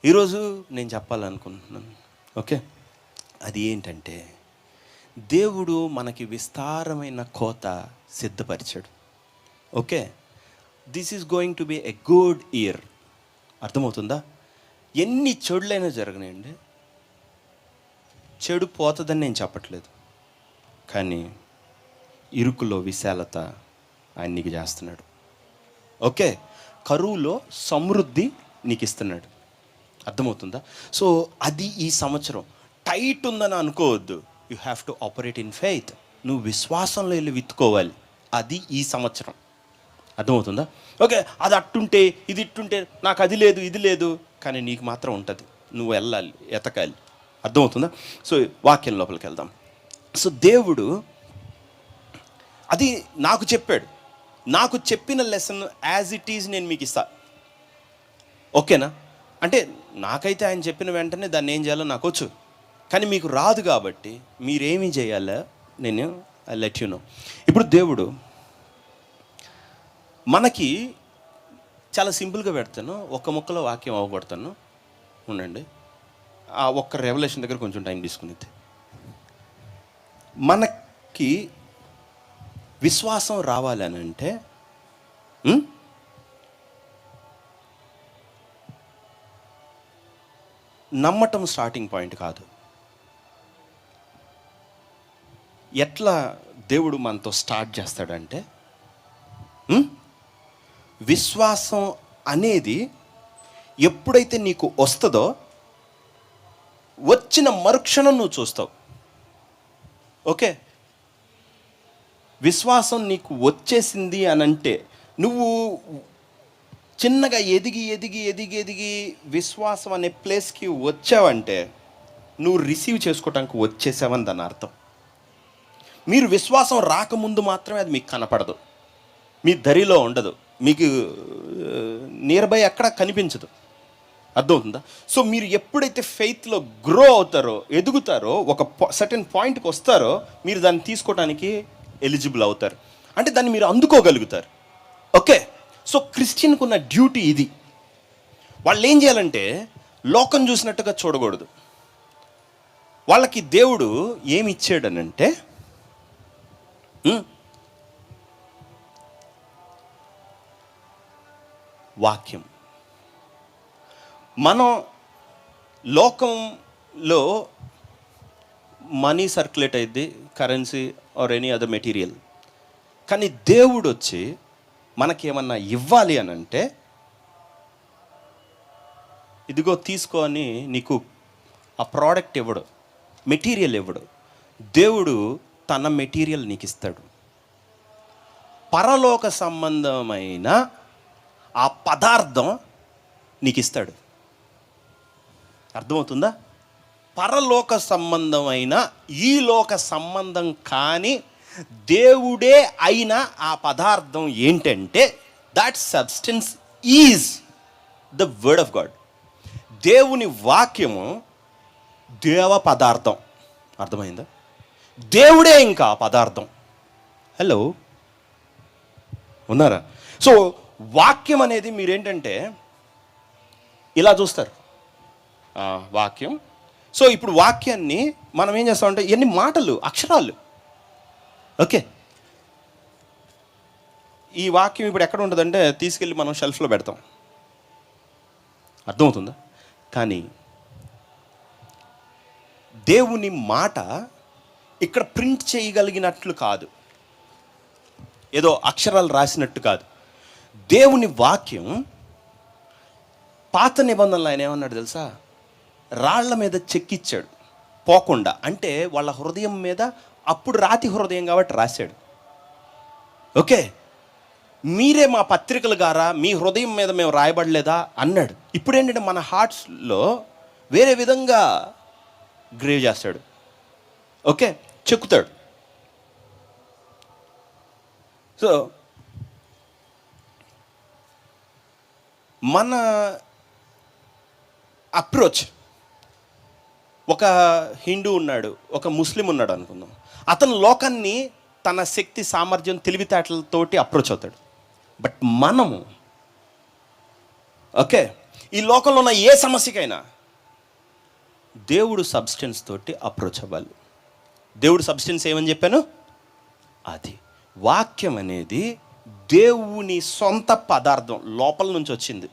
ఈరోజు నేను చెప్పాలనుకుంటున్నాను. ఓకే, అది ఏంటంటే దేవుడు మనకి విస్తారమైన కోత సిద్ధపరిచాడు. Okay, this is going to be a good year. అర్థమవుతుందా? ఎన్ని చెడులైనా జరగనండి, చెడు పోతుందని నేను చెప్పట్లేదు, కానీ ఇరుకులో విశాలత ఆయన నీకు చేస్తున్నాడు. ఓకే, కరువులో సమృద్ధి నీకు ఇస్తున్నాడు. అర్థమవుతుందా? సో అది ఈ సంవత్సరం టైట్ ఉందని అనుకోవద్దు. You have to operate in faith. నువ్వు విశ్వాసంలో వెళ్ళి విత్తుకోవాలి. అది ఈ సంవత్సరం. అర్థమవుతుందా? ఓకే, అది అట్టుంటే ఇది ఇట్టుంటే, నాకు అది లేదు ఇది లేదు, కానీ నీకు మాత్రం ఉంటుంది. నువ్వు వెళ్ళాలి, ఎతకాలి. అర్థమవుతుందా? సో వాక్యం లోపలికి వెళ్దాం. సో దేవుడు అది నాకు చెప్పాడు. నాకు చెప్పిన లెసన్ యాజ్ ఇట్ ఈజ్ నేను మీకు ఇస్తా. ఓకేనా? అంటే నాకైతే ఆయన చెప్పిన వెంటనే దాన్ని ఏం చేయాలో నాకు వచ్చు, కానీ మీకు రాదు కాబట్టి మీరేమీ చేయాలో నేను ఐ లెట్ యు నో. ఇప్పుడు దేవుడు మనకి చాలా సింపుల్గా పెడతాను, ఒక్క ముక్కలో వాక్యం అవ్వగొడతాను. ఉండండి, ఆ ఒక్క రెవల్యూషన్ దగ్గర కొంచెం టైం తీసుకునేది. మనకి విశ్వాసం రావాలని అంటే నమ్మటం స్టార్టింగ్ పాయింట్ కాదు. ఎట్లా దేవుడు మనతో స్టార్ట్ చేస్తాడంటే, విశ్వాసం అనేది ఎప్పుడైతే నీకు వస్తుందో వచ్చిన మరుక్షణం నువ్వు చూస్తావు. ఓకే, విశ్వాసం నీకు వచ్చేసింది అని అంటే నువ్వు చిన్నగా ఎదిగి ఎదిగి ఎదిగి ఎదిగి విశ్వాసం అనే ప్లేస్కి వచ్చావంటే నువ్వు రిసీవ్ చేసుకోవటానికి వచ్చేసావని దాని అర్థం. మీరు విశ్వాసం రాకముందు మాత్రమే అది మీకు కనపడదు, మీ దరిలో ఉండదు, మీకు నియర్ బై ఎక్కడ కనిపించదు. అర్థమవుతుందా? సో మీరు ఎప్పుడైతే ఫెయిత్లో గ్రో అవుతారో, ఎదుగుతారో, ఒక సర్టెన్ పాయింట్కి వస్తారో, మీరు దాన్ని తీసుకోవడానికి ఎలిజిబుల్ అవుతారు. అంటే దాన్ని మీరు అందుకోగలుగుతారు. ఓకే, సో క్రిస్టియన్కు ఉన్న డ్యూటీ ఇది. వాళ్ళు ఏం చేయాలంటే లోకం చూసినట్టుగా చూడకూడదు. వాళ్ళకి దేవుడు ఏమి ఇచ్చాడనంటే వాక్యం. మనం లోకంలో మనీ సర్క్యులేట్ అయ్యిద్ది, currency or any other material. కానీ దేవుడు వచ్చి మనకేమన్నా ఇవ్వాలి అని అంటే, ఇదిగో తీసుకో అని నీకు ఆ ప్రోడక్ట్ ఇవ్వడు, మెటీరియల్ ఇవ్వడు. దేవుడు తన మెటీరియల్ నీకు ఇస్తాడు. పరలోక సంబంధమైన ఆ పదార్థం నీకు ఇస్తాడు. అర్థమవుతుందా? పరలోక సంబంధమైన ఈ లోక సంబంధం కానీ దేవుడే అయిన ఆ పదార్థం ఏంటంటే, that substance is the word of God. దేవుని వాక్యము దేవ పదార్థం. అర్థమైందా? దేవుడే ఇంకా పదార్థం. హలో, ఉన్నారా? సో వాక్యం అనేది మీరేంటంటే ఇలా చూస్తారు, వాక్యం. సో ఇప్పుడు వాక్యాన్ని మనం ఏం చేస్తామంటే ఎన్ని మాటలు, అక్షరాలు. ఓకే, ఈ వాక్యం ఇప్పుడు ఎక్కడ ఉంటుందంటే తీసుకెళ్ళి మనం షెల్ఫ్లో పెడతాం. అర్థమవుతుందా? కానీ దేవుని మాట ఇక్కడ ప్రింట్ చేయగలిగినట్లు కాదు, ఏదో అక్షరాలు రాసినట్టు కాదు. దేవుని వాక్యం పాత నిబంధనలు ఆయన ఏమన్నాడు తెలుసా? రాళ్ల మీద చెక్కిచ్చాడు పోకుండా. అంటే వాళ్ళ హృదయం మీద, అప్పుడు రాతి హృదయం కాబట్టి రాశాడు. ఓకే, మీరే మా పత్రికల ద్వారా మీ హృదయం మీద మేము రాయబడలేదా అన్నాడు. ఇప్పుడు ఏంటంటే మన హార్ట్స్లో వేరే విధంగా గ్రేవ్ చేస్తాడు. ఓకే, చెక్కుతాడు. సో మన అప్రోచ్, ఒక హిందూ ఉన్నాడు, ఒక ముస్లిం ఉన్నాడు అనుకుందాం. అతను లోకాన్ని తన శక్తి, సామర్థ్యం, తెలివితేటలతోటి అప్రోచ్ అవుతాడు. బట్ మనము ఓకే, ఈ లోకంలో ఉన్న ఏ సమస్యకైనా దేవుడు సబ్స్టెన్స్ తోటి అప్రోచ్ అవ్వాలి. దేవుడు సబ్స్టెన్స్ ఏమని చెప్పాను? అది వాక్యం అనేది దేవుని సొంత పదార్థం, లోపల నుంచి వచ్చింది.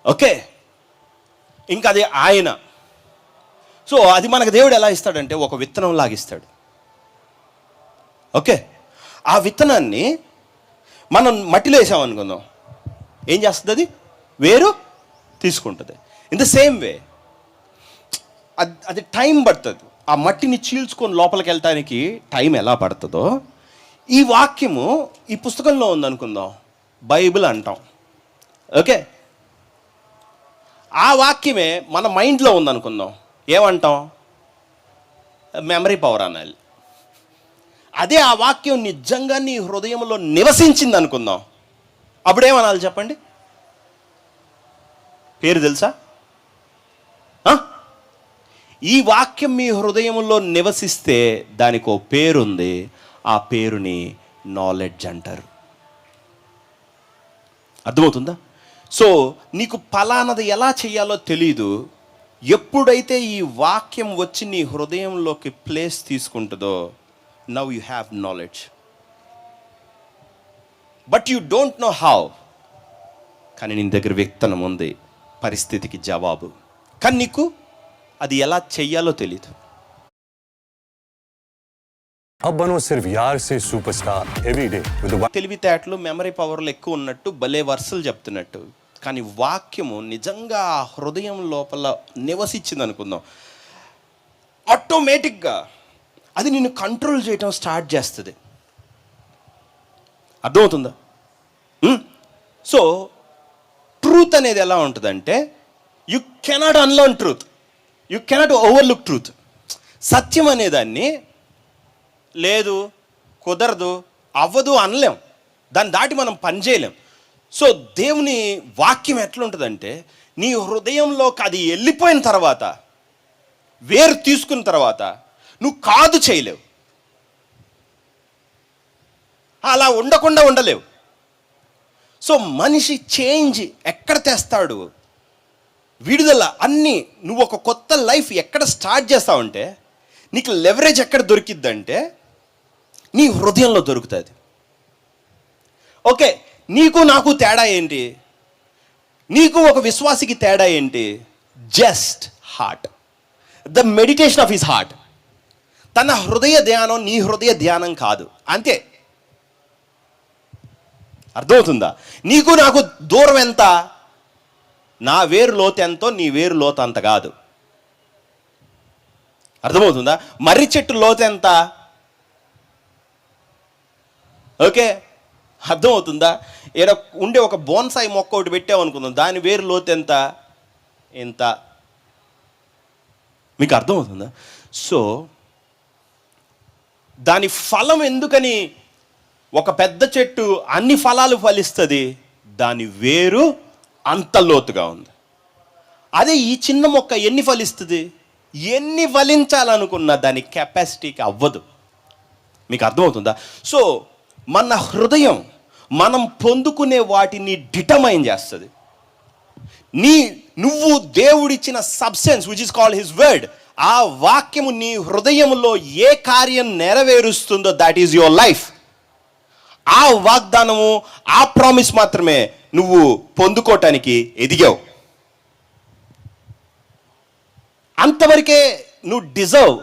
ఓకే, ఇంకా అది ఆయన. సో అది మనకు దేవుడు ఎలా ఇస్తాడంటే ఒక విత్తనం లాగిస్తాడు. ఓకే, ఆ విత్తనాన్ని మనం మట్టిలో వేసామనుకుందాం, ఏం చేస్తుంది? అది వేరు తీసుకుంటుంది. ఇన్ ద సేమ్ వే అది టైం పడుతుంది. ఆ మట్టిని చీల్చుకొని లోపలికి వెళ్ళటానికి టైం ఎలా పడుతుందో, ఈ వాక్యము ఈ పుస్తకంలో ఉందనుకుందాం, బైబిల్ అంటాం. ఓకే, ఆ వాక్యమే మన మైండ్లో ఉందనుకుందాం, ఏమంటాం? మెమరీ పవర్ అనాలి. అదే ఆ వాక్యం నిజంగా నీ హృదయంలో నివసించింది అనుకుందాం, అప్పుడేమనాలి చెప్పండి? పేరు తెలుసా? ఈ వాక్యం మీ హృదయంలో నివసిస్తే దానికి ఓ పేరుంది, ఆ పేరుని నాలెడ్జ్ అంటారు. అర్థమవుతుందా? సో నీకు ఫలానది ఎలా చేయాలో తెలీదు. ఎప్పుడైతే ఈ వాక్యం వచ్చి నీ హృదయంలోకి ప్లేస్ తీసుకుంటుందో, now you have knowledge. But you don't know how. కానీ నీ దగ్గర విత్తనం ఉంది, పరిస్థితికి జవాబు. కానీ నీకు అది ఎలా చెయ్యాలో తెలీదు. अब बनो सिर्फ यार से सुपरस्टार एवरीडे विद తెలివితేటలు, మెమరీ పవర్లు ఎక్కువ ఉన్నట్టు భలే వర్సలు చెప్తున్నట్టు, కానీ వాక్యము నిజంగా ఆ హృదయం లోపల నివసించింది అనుకుందాం, ఆటోమేటిక్గా అది నిన్ను కంట్రోల్ చేయటం స్టార్ట్ చేస్తుంది. అర్థమవుతుందా? సో ట్రూత్ అనేది ఎలా ఉంటుందంటే, you cannot unlearn truth, you cannot overlook truth. సత్యం అనేదాన్ని లేదు, కుదరదు, అవ్వదు అనలేం, దాన్ని దాటి మనం పనిచేయలేం. సో దేవుని వాక్యం ఎట్లుంటుందంటే, నీ హృదయంలోకి అది వెళ్ళిపోయిన తర్వాత, వేరు తీసుకున్న తర్వాత నువ్వు కాదు చేయలేవు, అలా ఉండకుండా ఉండలేవు. సో మనిషి చేంజ్ ఎక్కడ తెస్తాడు? విడుదల అన్నీ. నువ్వు ఒక కొత్త లైఫ్ ఎక్కడ స్టార్ట్ చేస్తావంటే, నీకు లెవరేజ్ ఎక్కడ దొరికిద్దంటే నీ హృదయంలో దొరుకుతుంది. ఓకే, నీకు నాకు తేడా ఏంటి? నీకు ఒక విశ్వాసికి తేడా ఏంటి? Just heart, the meditation of his heart. తన హృదయ ధ్యానం నీ హృదయ ధ్యానం కాదు, అంతే. అర్థమవుతుందా? నీకు నాకు దూరం ఎంత? నా వేరు లోతు ఎంతో నీ వేరు లోతు అంత కాదు. అర్థమవుతుందా? మర్రి చెట్టు లోతు ఎంత? ఓకే, అర్థమవుతుందా? ఏదో ఉండే ఒక బోన్సాయి మొక్క ఒకటి పెట్టావు అనుకుందాం, దాని వేరు లోతు ఎంత? ఎంత. మీకు అర్థమవుతుందా? సో దాని ఫలం ఎందుకని ఒక పెద్ద చెట్టు అన్ని ఫలాలు ఫలిస్తుంది? దాని వేరు అంత లోతుగా ఉంది. అదే ఈ చిన్న మొక్క ఎన్ని ఫలిస్తుంది? ఎన్ని ఫలించాలనుకున్నా దాని కెపాసిటీకి అవ్వదు. మీకు అర్థమవుతుందా? సో మన హృదయం మనం పొందుకునే వాటిని డిటర్మైన్ చేస్తుంది. నువ్వు దేవుడిచ్చిన substance which is called his word, ఆ వాక్యము నీ హృదయంలో ఏ కార్యం నెరవేరుస్తుందో దట్ ఈజ్ యువర్ లైఫ్. ఆ వాగ్దానము, ఆ ప్రామిస్ మాత్రమే నువ్వు పొందుకోవటానికి ఎదిగావు. అంతవరకే నువ్వు డిజర్వ్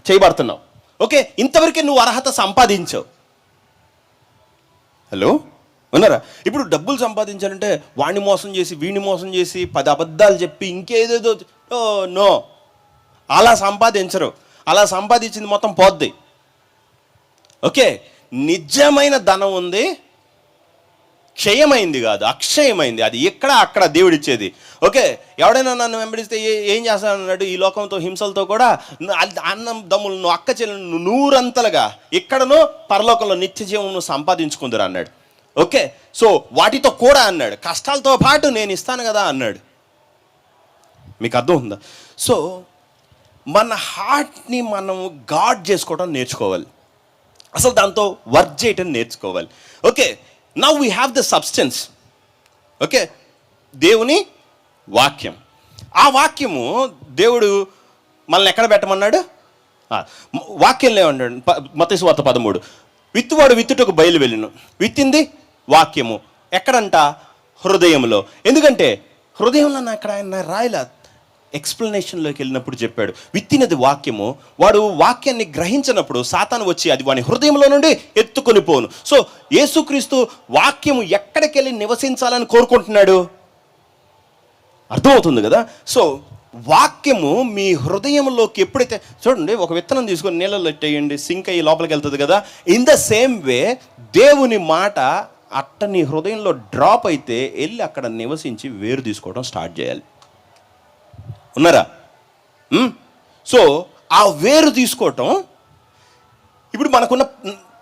చేయబడుతున్నావు. ఓకే, ఇంతవరకే నువ్వు అర్హత సంపాదించావు. హలో, ఉన్నారా? ఇప్పుడు డబ్బులు సంపాదించాలంటే వాడిని మోసం చేసి, వీడిని మోసం చేసి, 10 అబద్ధాలు చెప్పి, ఇంకేదేదో. నో, అలా సంపాదించరు. అలా సంపాదించింది మొత్తం పోద్ది. ఓకే, నిజమైన ధనం ఉంది, క్షయమైంది కాదు, అక్షయమైంది. అది ఎక్కడ అక్కడ దేవుడిచ్చేది. ఓకే, ఎవడైనా నన్ను వెంబడిస్తే ఏం చేస్తానన్నాడు? ఈ లోకంతో హింసలతో కూడా అన్నం దమ్ములు నువ్వు అక్క చెల్లెలు నూరంతలుగా ఇక్కడను పరలోకంలో నిత్య జీవం సంపాదించుకుందరు అన్నాడు. ఓకే, సో వాటితో కూడా అన్నాడు, కష్టాలతో పాటు నేను ఇస్తాను కదా అన్నాడు. మీకు అర్థం ఉందా? సో మన హార్ట్ని మనము గాడ్ చేసుకోవడం నేర్చుకోవాలి, అసలు దాంతో వర్క్ చేయటం నేర్చుకోవాలి. Okay, now we have the substance. Okay, దేవుని వాక్యం. ఆ వాక్యము దేవుడు మనల్ని ఎక్కడ పెట్టమన్నాడు? వాక్యంలో ఏమన్నాడు? మత్తయి సువార్త 13, విత్తువాడు విత్తుటకు బయలు వెళ్ళును, విత్తింది వాక్యము. ఎక్కడంట? హృదయంలో. ఎందుకంటే హృదయంలో అక్కడ ఆయన రాయలా, ఎక్స్ప్లెనేషన్లోకి వెళ్ళినప్పుడు చెప్పాడు, విత్తినది వాక్యము. వాడు వాక్యాన్ని గ్రహించినప్పుడు సాతాను వచ్చి అది వాని హృదయంలో నుండి ఎత్తుకొని పోను. సో యేసుక్రీస్తు వాక్యము ఎక్కడికి వెళ్ళి నివసించాలని కోరుకుంటున్నాడు? అర్థమవుతుంది కదా? సో వాక్యము మీ హృదయంలోకి ఎప్పుడైతే, చూడండి, ఒక విత్తనం తీసుకొని నీళ్ళలో పెట్టేయండి, సింక్ అయ్యి లోపలికి వెళ్తుంది కదా. ఇన్ ద సేమ్ వే దేవుని మాట అట్ట నీ హృదయంలో డ్రాప్ అయితే వెళ్ళి అక్కడ నివసించి వేరు తీసుకోవడం స్టార్ట్ చేయాలి. ఉన్నారా? సో ఆ వేరు తీసుకోవటం. ఇప్పుడు మనకున్న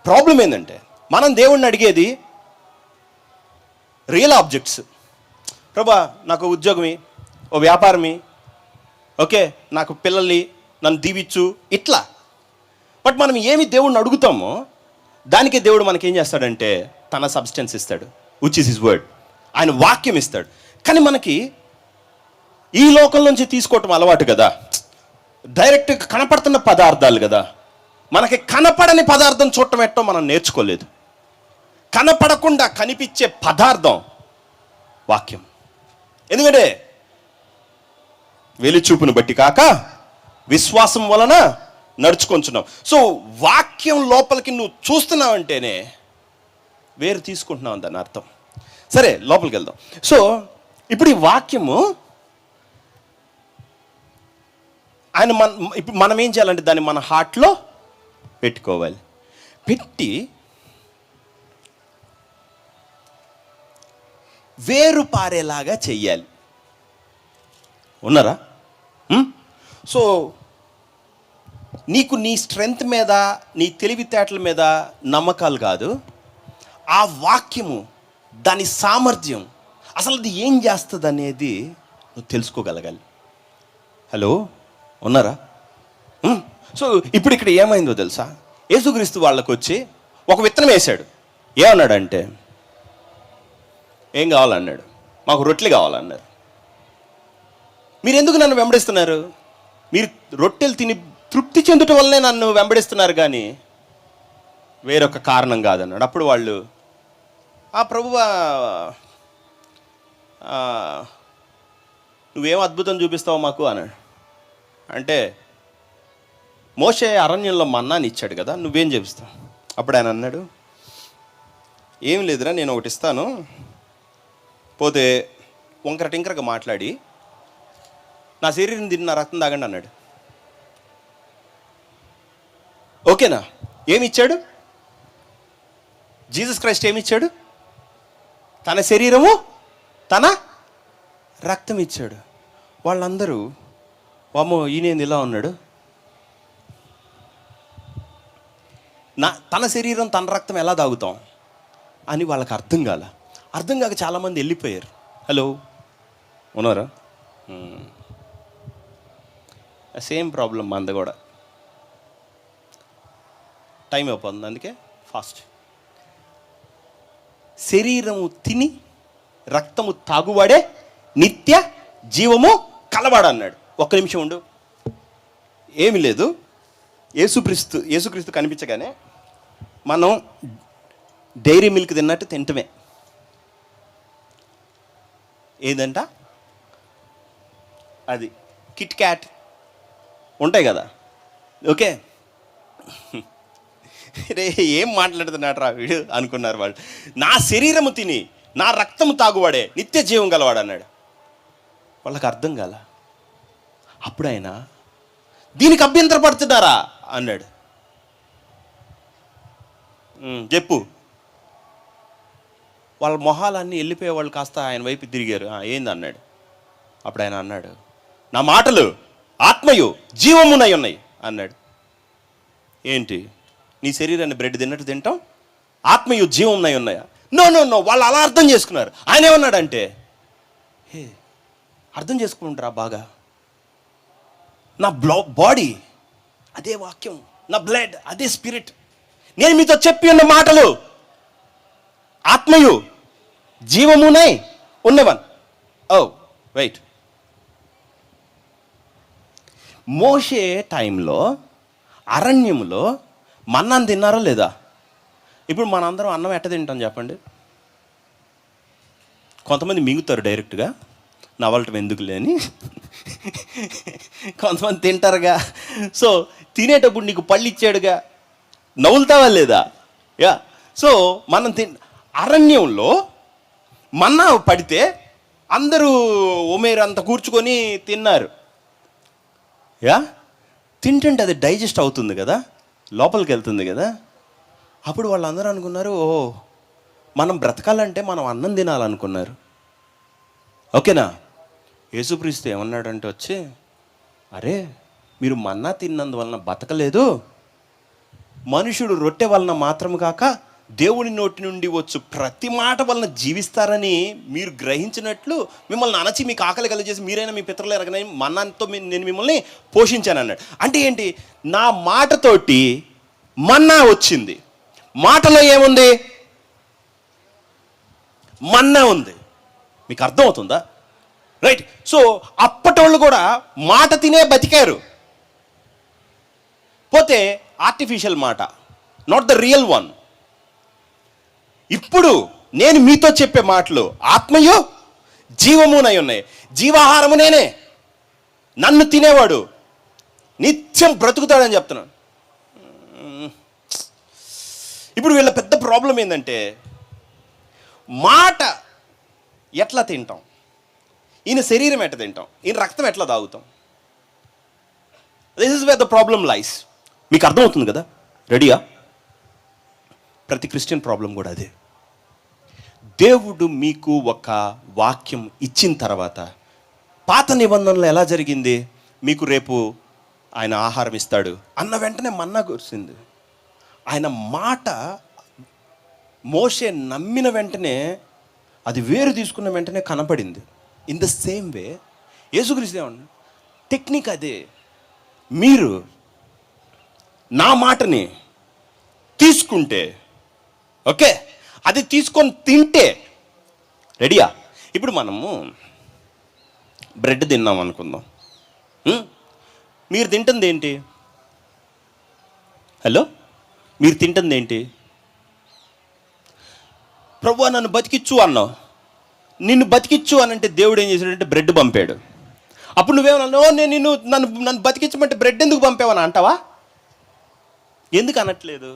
ప్రాబ్లం ఏంటంటే మనం దేవుణ్ణి అడిగేది రియల్ ఆబ్జెక్ట్స్. ప్రభా నాకు ఉద్యోగమి, ఓ వ్యాపారమి, ఓకే నాకు పిల్లల్ని, నన్ను దీవిచ్చు, ఇట్లా. బట్ మనం ఏమి దేవుణ్ణి అడుగుతామో దానికి దేవుడు మనకేం చేస్తాడంటే తన సబ్స్టెన్స్ ఇస్తాడు, విచ్ ఇస్ హిస్ వర్డ్. ఆయన వాక్యం ఇస్తాడు. కానీ మనకి ఈ లోకం నుంచి తీసుకోవటం అలవాటు కదా, డైరెక్ట్గా కనపడుతున్న పదార్థాలు కదా. మనకి కనపడని పదార్థం చూడటం ఎట్టో మనం నేర్చుకోలేదు. కనపడకుండా కనిపించే పదార్థం వాక్యం. ఎందుకంటే వెలిచూపును బట్టి కాక విశ్వాసం వలన నడుచుకొంచున్నాం. సో వాక్యం లోపలికి నువ్వు చూస్తున్నావంటేనే వేరు తీసుకుంటున్నావు అని దాని అర్థం. సరే, లోపలికి వెళ్దాం. సో ఇప్పుడు ఈ వాక్యము ఆయన ఇప్పుడు మనం ఏం చేయాలంటే దాన్ని మన హార్ట్లో పెట్టుకోవాలి. పెట్టి వేరు పారేలాగా చెయ్యాలి. ఉన్నారా? సో నీకు నీ స్ట్రెంగ్త్ మీద, నీ తెలివితేటల మీద నమ్మకాలు కాదు, ఆ వాక్యము, దాని సామర్థ్యం, అసలు అది ఏం చేస్తుంది అనేది నువ్వు తెలుసుకోగలగాలి. హలో, ఉన్నారా? సో ఇప్పుడు ఇక్కడ ఏమైందో తెలుసా? యేసుక్రీస్తు వాళ్ళకు వచ్చి ఒక విత్తనం వేశాడు. ఏమన్నాడంటే, ఏం కావాలన్నాడు? మాకు రొట్టెలు కావాలన్నారు. మీరు ఎందుకు నన్ను వెంబడిస్తున్నారు? మీరు రొట్టెలు తిని తృప్తి చెందుట వల్లనే నన్ను వెంబడిస్తున్నారు కానీ వేరొక కారణం కాదన్నాడు. అప్పుడు వాళ్ళు, ప్రభువా, నువ్వేం అద్భుతం చూపిస్తావు మాకు అన్నాడు. అంటే మోషే అరణ్యంలో మన్నాని ఇచ్చాడు కదా, నువ్వేం చూపిస్తావు? అప్పుడు ఆయన అన్నాడు, ఏం లేదురా, నేను ఒకటి ఇస్తాను, పోతే వంకర టింకరగా మాట్లాడి నా శరీరం తిని నా రక్తం తాగండి అన్నాడు. ఓకేనా? ఏమి ఇచ్చాడు? జీసస్ క్రైస్ట్ ఏమి ఇచ్చాడు? తన శరీరము, తన రక్తం ఇచ్చాడు. వాళ్ళందరూ, వామ్మో ఈయనేంది ఇలా ఉన్నాడు, తన శరీరం తన రక్తం ఎలా తాగుతాం అని వాళ్ళకి అర్థం కాల. అర్థం కాక చాలామంది వెళ్ళిపోయారు. హలో, ఉన్నారా? సేమ్ ప్రాబ్లం మంద కూడా. టైం అయిపోతుంది, అందుకే ఫాస్ట్. శరీరము తిని రక్తము తాగువాడే నిత్య జీవము కలవాడు అన్నాడు. ఒక్క నిమిషం ఉండు. ఏమి లేదు, యేసుక్రీస్తు కనిపించగానే మనం డైరీ మిల్క్ తిన్నట్టు తింటమే. ఏదంట అది కిట్ క్యాట్ ఉంటాయి కదా. ఓకే, రే ఏం మాట్లాడుతున్నాడు రా వీడు అనుకున్నారు వాళ్ళు. నా శరీరము తిని నా రక్తము తాగువాడే నిత్య జీవం గలవాడు అన్నాడు. వాళ్ళకి అర్థం కాల. అప్పుడు ఆయన దీనికి అభ్యంతరపడుతున్నారా అన్నాడు. చెప్పు. వాళ్ళ మొహాలన్నీ వెళ్ళిపోయే వాళ్ళు కాస్త ఆయన వైపు తిరిగారు. ఏంది అన్నాడు. అప్పుడు ఆయన అన్నాడు, నా మాటలు ఆత్మయు జీవమునై ఉన్నాయి అన్నాడు. ఏంటి, నీ శరీరాన్ని బ్రెడ్ తిన్నట్టు తింటాం, ఆత్మయు జీవమునై ఉన్నాయా? నో నో నో, వాళ్ళు అలా అర్థం చేసుకున్నారు. ఆయన ఏమన్నాడంటే, హే అర్థం చేసుకుంటారా బాగా, నా బాడీ అదే వాక్యం, నా బ్లడ్ అదే స్పిరిట్, నేను మీతో చెప్పి ఉన్న మాటలు ఆత్మయు జీవమునై ఉన్నవన్. ఓ వెయిట్, మోషే టైంలో అరణ్యంలో మన్నాను తిన్నారా లేదా? ఇప్పుడు మనందరం అన్నం ఎట్ట తింటాం చెప్పండి? కొంతమంది మింగుతారు డైరెక్ట్గా, నవలటం ఎందుకు లేని. కొంతమంది తింటారుగా. సో తినేటప్పుడు నీకు పళ్ళు ఇచ్చాడుగా, నవ్వులుతావా లేదా? యా. సో మనం అరణ్యంలో మన్నా పడితే అందరూ ఒమేరంతా కూర్చుకొని తిన్నారు. యా, తింటుంటే అది డైజెస్ట్ అవుతుంది కదా, లోపలికి వెళ్తుంది కదా. అప్పుడు వాళ్ళందరూ అనుకున్నారు, ఓ మనం బ్రతకాలంటే మనం అన్నం తినాలనుకున్నారు. ఓకేనా? యేసుక్రీస్తు ఏమన్నాడంటే వచ్చి, అరే మీరు మన్నా తిన్నందువలన బతకలేదు, మనుషుడు రొట్టె వలన మాత్రం కాక దేవుని నోటి నుండి వచ్చు ప్రతి మాట వలన జీవిస్తారని మీరు గ్రహించినట్లు మిమ్మల్ని అణచి మీకు ఆకలి కలిగేసి మీరైనా మీ పితరులు ఎరగని మన్నాతో నేను మిమ్మల్ని పోషించాను అన్నాడు. అంటే ఏంటి? నా మాటతోటి మన్నా వచ్చింది. మాటలో ఏముంది? మన్నా ఉంది. మీకు అర్థమవుతుందా? రైట్. సో అప్పటి వాళ్ళు కూడా మాట తినే బతికారు. పోతే ఆర్టిఫిషియల్ మాట, నాట్ ద రియల్ వన్. ఇప్పుడు నేను మీతో చెప్పే మాటలు ఆత్మయు జీవమునై ఉన్నాయి. జీవాహారము నేనే, నన్ను తినేవాడు నిత్యం బ్రతుకుతాడని చెప్తున్నాను. ఇప్పుడు వీళ్ళ పెద్ద ప్రాబ్లం ఏంటంటే, మాట ఎట్లా తింటాం, ఈయన శరీరం ఎట్లా తింటాం, ఈయన రక్తం ఎట్లా తాగుతాం? This is where the problem lies. మీకు అర్థమవుతుంది కదా? రెడీయా? ప్రతి క్రిస్టియన్ ప్రాబ్లం కూడా అదే. దేవుడు మీకు ఒక వాక్యం ఇచ్చిన తర్వాత, పాత నిబంధనలు ఎలా జరిగింది, మీకు రేపు ఆయన ఆహారం ఇస్తాడు అన్న వెంటనే మన్నా కురిసింది. ఆయన మాట మోషే నమ్మిన వెంటనే అది వేరు తీసుకున్న వెంటనే కనపడింది. ఇన్ ద సేమ్ వే యేసుక్రీస్తు ఏమన్నా టెక్నిక్ అదే. మీరు నా మాటని తీసుకుంటే, ఓకే, అది తీసుకొని తింటే, రెడీయా? ఇప్పుడు మనము బ్రెడ్ తిన్నాం అనుకుందాం. మీరు తింటుంది ఏంటి? హలో, మీరు తింటుంది ఏంటి? ప్రభువా నన్ను బతికిచ్చు అన్నావు. నిన్ను బతికిచ్చు అని అంటే దేవుడు ఏం చేశాడంటే బ్రెడ్ పంపాడు. అప్పుడు నువ్వేమన్నా, నేను నన్ను బతికించమంటే బ్రెడ్ ఎందుకు పంపావని అంటావా? ఎందుకు అనట్లేదు?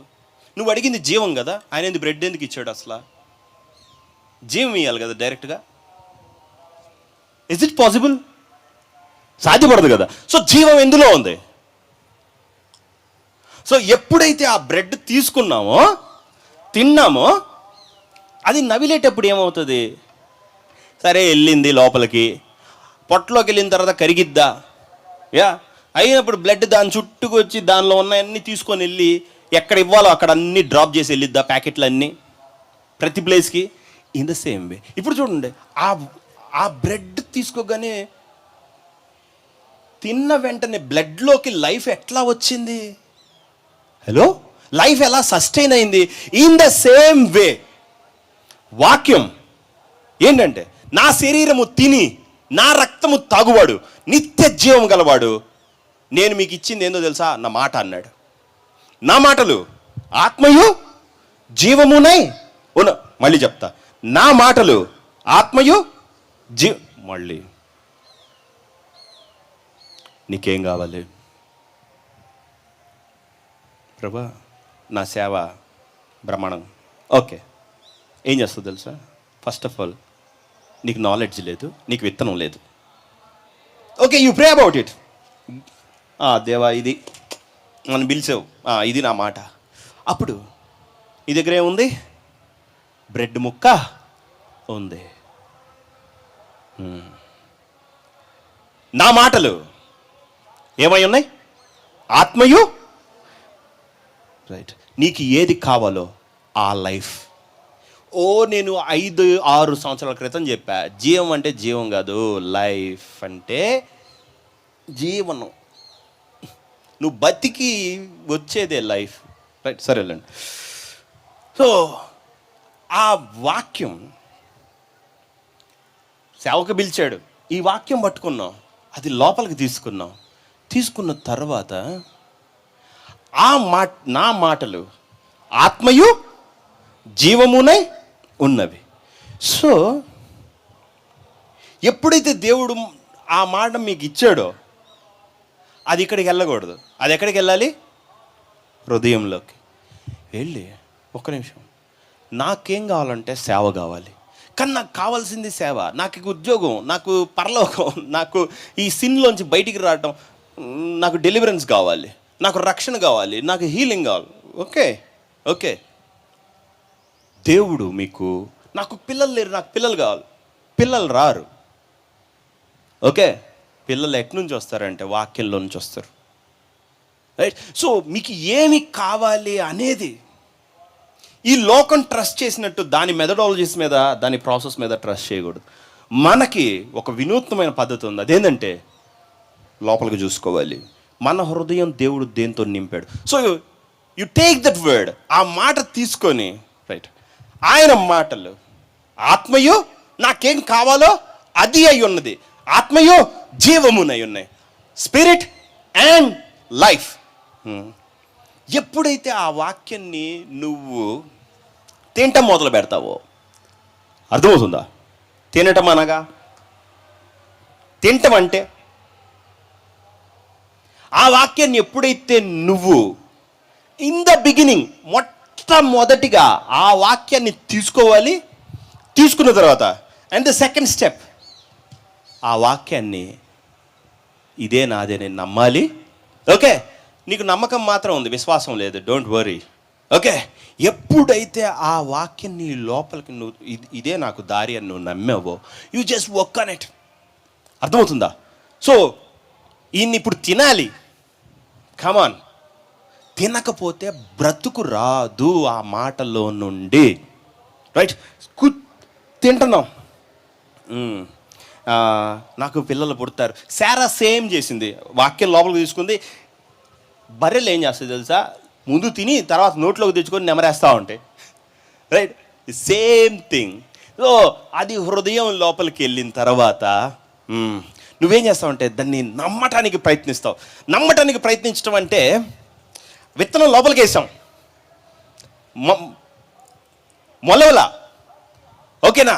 నువ్వు అడిగింది జీవం కదా, ఆయన ఎందుకు బ్రెడ్ ఎందుకు ఇచ్చాడు? అసలు జీవం ఇవ్వాలి కదా డైరెక్ట్గా. Is it possible? సాధ్యపడదు కదా. సో జీవం ఎందులో ఉంది? సో ఎప్పుడైతే ఆ బ్రెడ్ తీసుకున్నామో, తిన్నామో, అది నవిలేటప్పుడు ఏమవుతుంది? సరే వెళ్ళింది లోపలికి, పొట్టలోకి వెళ్ళిన తర్వాత కరిగిద్దా? యా. అయినప్పుడు బ్లడ్ దాని చుట్టూకు వచ్చి దానిలో ఉన్నాయన్నీ తీసుకొని వెళ్ళి ఎక్కడ ఇవ్వాలో అక్కడ అన్నీ డ్రాప్ చేసి వెళ్ళిద్దా ప్యాకెట్లు అన్నీ ప్రతి ప్లేస్కి? ఇన్ ద సేమ్ వే ఇప్పుడు చూడండి, ఆ బ్రెడ్ తీసుకోగానే తిన్న వెంటనే బ్లడ్లోకి లైఫ్ ఎట్లా వచ్చింది? హలో, లైఫ్ ఎలా సస్టైన్ అయింది? ఇన్ ద సేమ్ వే వాక్యం ఏంటంటే, నా శరీరము తిని నా రక్తము తాగువాడు నిత్య జీవం గలవాడు, నేను మీకు ఇచ్చింది ఏందో తెలుసా? నా మాట అన్నాడు. నా మాటలు ఆత్మయు జీవమునై ఉన్న. మళ్ళీ చెప్తా, నా మాటలు ఆత్మయు మళ్ళీ నీకేం కావాలి ప్రభా? నా సేవ బ్రహ్మాండం. ఓకే, ఏం చేస్తావు తెలుసా? ఫస్ట్ ఆఫ్ ఆల్ నీకు నాలెడ్జ్ లేదు, నీకు విత్తనం లేదు. Okay, you pray about it. దేవా ఇది నన్ను పిలిచావు, ఇది నా మాట. అప్పుడు నీ దగ్గర ఏముంది? బ్రెడ్ ముక్క, ఉంది. నా మాటలు ఏమై ఉన్నాయి? ఆత్మయు. రైట్. నీకు ఏది కావాలో ఆ లైఫ్. నేను 5-6 సంవత్సరాల క్రితం చెప్పా, జీవం అంటే జీవం కాదు, లైఫ్ అంటే జీవనం. నువ్వు బతికి వచ్చేదే లైఫ్. రైట్, సరేలేండి. సో ఆ వాక్యం సేవకు పిలిచాడు, ఈ వాక్యం పట్టుకున్నాం, అది లోపలికి తీసుకున్న తర్వాత నా మాటలు ఆత్మయు జీవమునై ఉన్నవి. సో ఎప్పుడైతే దేవుడు ఆ మాట మీకు ఇచ్చాడో అది ఇక్కడికి వెళ్ళకూడదు. అది ఎక్కడికి వెళ్ళాలి? హృదయంలోకి వెళ్ళి, ఒక్క నిమిషం, నాకేం కావాలంటే సేవ కావాలి, కానీ నాకు కావాల్సింది సేవ. నాకు ఉద్యోగం, నాకు పరలోకం, నాకు ఈ సిన్లోంచి బయటికి రావటం, నాకు డెలివరెన్స్ కావాలి, నాకు రక్షణ కావాలి, నాకు హీలింగ్ కావాలి. ఓకే దేవుడు మీకు, నాకు పిల్లలు లేరు, నాకు పిల్లలు కావాలి. పిల్లలు రారు. ఓకే, పిల్లలు ఎక్కడి నుంచి వస్తారంటే వాక్యంలో నుంచి వస్తారు. రైట్. సో మీకు ఏమి కావాలి అనేది ఈ లోకం ట్రస్ట్ చేసినట్టు దాని మెథడాలజీస్ మీద, దాని ప్రాసెస్ మీద ట్రస్ట్ చేయకూడదు. మనకి ఒక వినూత్నమైన పద్ధతి ఉంది. అదేంటంటే లోపలికి చూసుకోవాలి, మన హృదయం దేవుడు దేంతో నింపాడు. So you take that word, ఆ మాట తీసుకొని, రైట్, ఆయన మాటలు ఆత్మయు నాకేం కావాలో అది అయి ఉన్నది, ఆత్మయు జీవమునై ఉన్నాయి, స్పిరిట్ అండ్ లైఫ్. ఎప్పుడైతే ఆ వాక్యాన్ని నువ్వు తినటం మొదలు పెడతావో, అర్థమవుతుందా? తినటం అనగా, తినటం అంటే ఆ వాక్యాన్ని ఎప్పుడైతే నువ్వు ఇన్ ద బిగినింగ్ మొట్టమొదటిగా ఆ వాక్యాన్ని తీసుకోవాలి, తీసుకున్న తర్వాత అండ్ ద సెకండ్ స్టెప్, ఆ వాక్యాన్ని ఇదే నాదే నేను నమ్మాలి. ఓకే, నీకు నమ్మకం మాత్రం ఉంది, విశ్వాసం లేదు, డోంట్ వరీ. ఓకే, ఎప్పుడైతే ఆ వాక్యం నీ లోపలికి నువ్వు ఇదే నాకు దారి అని నువ్వు నమ్మావో, you just work on it. అర్థమవుతుందా? సో ఈయన్ని ఇప్పుడు తినాలి, కమాన్. తినకపోతే బ్రతుకు రాదు ఆ మాటలో నుండి. రైట్, తింటున్నాం. నాకు పిల్లలు పుడతారు. శారా సేమ్ చేసింది, వాక్యం లోపలికి తీసుకుంది. బర్రెలు ఏం చేస్తుంది తెలుసా? ముందు తిని తర్వాత నోట్లోకి తెచ్చుకొని నెమరేస్తూ ఉంటాయి. Right, same thing. సో అది హృదయం లోపలికి వెళ్ళిన తర్వాత నువ్వేం చేస్తావంటే దాన్ని నమ్మటానికి ప్రయత్నిస్తావు. నమ్మటానికి ప్రయత్నించడం అంటే విత్తనం లోపలికి వేసాం, మొలవలా, ఓకేనా,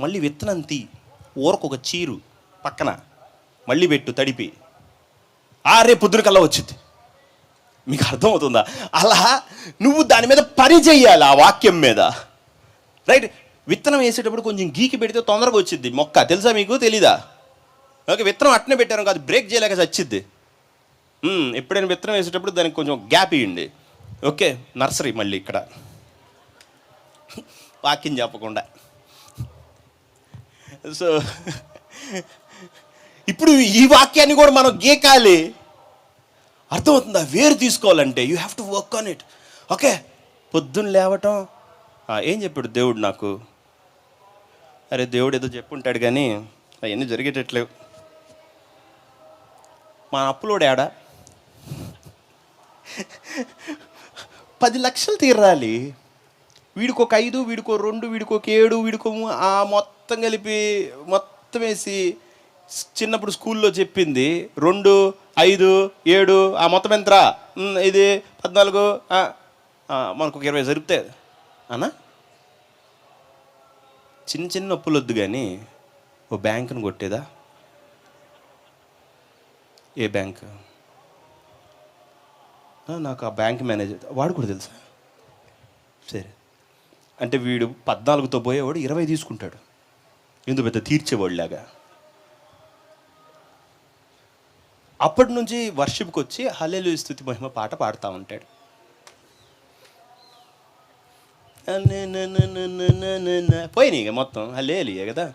మళ్ళీ విత్తనం తీ, ఊరకొక చీరు పక్కన మళ్ళీ పెట్టు తడిపి, రేపు పొద్దున కల్లా వచ్చింది. మీకు అర్థమవుతుందా? అలా నువ్వు దాని మీద పని చెయ్యాలి, ఆ వాక్యం మీద. రైట్, విత్తనం వేసేటప్పుడు కొంచెం గీకి పెడితే తొందరగా వచ్చింది మొక్క, తెలుసా మీకు? తెలీదా? ఓకే, విత్తనం అట్నే పెట్టారు కాదు, బ్రేక్ చేయలేక చచ్చిద్ది. ఎప్పుడైనా విత్తనం వేసేటప్పుడు దానికి కొంచెం గ్యాప్ ఇవ్వండి. ఓకే, నర్సరీ మళ్ళీ ఇక్కడ వాక్యం చెప్పకుండా. సో ఇప్పుడు ఈ వాక్యాన్ని కూడా మనం గీకాలి. అర్థమవుతుందా? వేరు తీసుకోవాలంటే you have to work on it. Okay, పొద్దున్న లేవటం, ఏం చెప్పాడు దేవుడు నాకు? అరే దేవుడు ఏదో చెప్పుంటాడు కానీ అవన్నీ జరిగేటట్లేవు. మా అప్పులోడు ఏడా 10 లక్షలు తీరాలి, వీడికొక 5, వీడికో 2, వీడికొక 7, వీడికో మొత్తం కలిపి మొత్తం వేసి చిన్నప్పుడు స్కూల్లో చెప్పింది 2, 5, 7, మొత్తం ఎంతరా? ఇది 14, మనకు 20 జరుపుతాయి అన్నా. చిన్న చిన్న అప్పులు వద్దు కానీ ఓ బ్యాంకును కొట్టేదా? ఏ బ్యాంక్? నాకు ఆ బ్యాంక్ మేనేజర్ వాడు కూడా తెలుసా? సరే, అంటే వీడు 14తో పోయేవాడు 20 తీసుకుంటాడు, ఎందుకు పెద్ద తీర్చేవాళ్ళలాగా. అప్పటి నుంచి వర్షిప్కి వచ్చి హల్లెలూయా స్తుతి మహిమ పాట పాడుతూ ఉంటాడు. పోయినాయి ఇక మొత్తం లేలి కదా.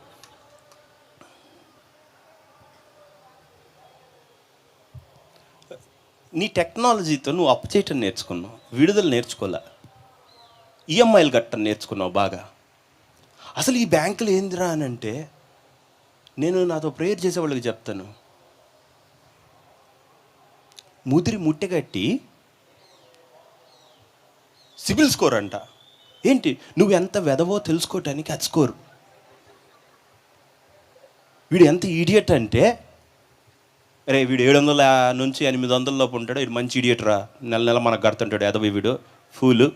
నీ టెక్నాలజీతో నువ్వు అప్పు చేయటం నేర్చుకున్నావు, విడుదల నేర్చుకోలే, ఈఎంఐలు కట్టడం నేర్చుకున్నావు బాగా. అసలు ఈ బ్యాంకులు ఏందిరా అని అంటే, నేను నాతో ప్రేయర్ చేసే వాళ్ళకి చెప్తాను, ముట్టెగట్టి సిబిల్ స్కోర్ అంట. ఏంటి నువ్వు ఎంత వెదవో తెలుసుకోవటానికి అది స్కోరు. వీడు ఎంత ఈడియట్ అంటే, రే వీడు 700 నుంచి 800 లోపు ఉంటాడు, వీడు మంచి ఈడియట్ రా, నెల నెల మనకు కడుతుంటాడు ఎదవి వీడు ఫూలు.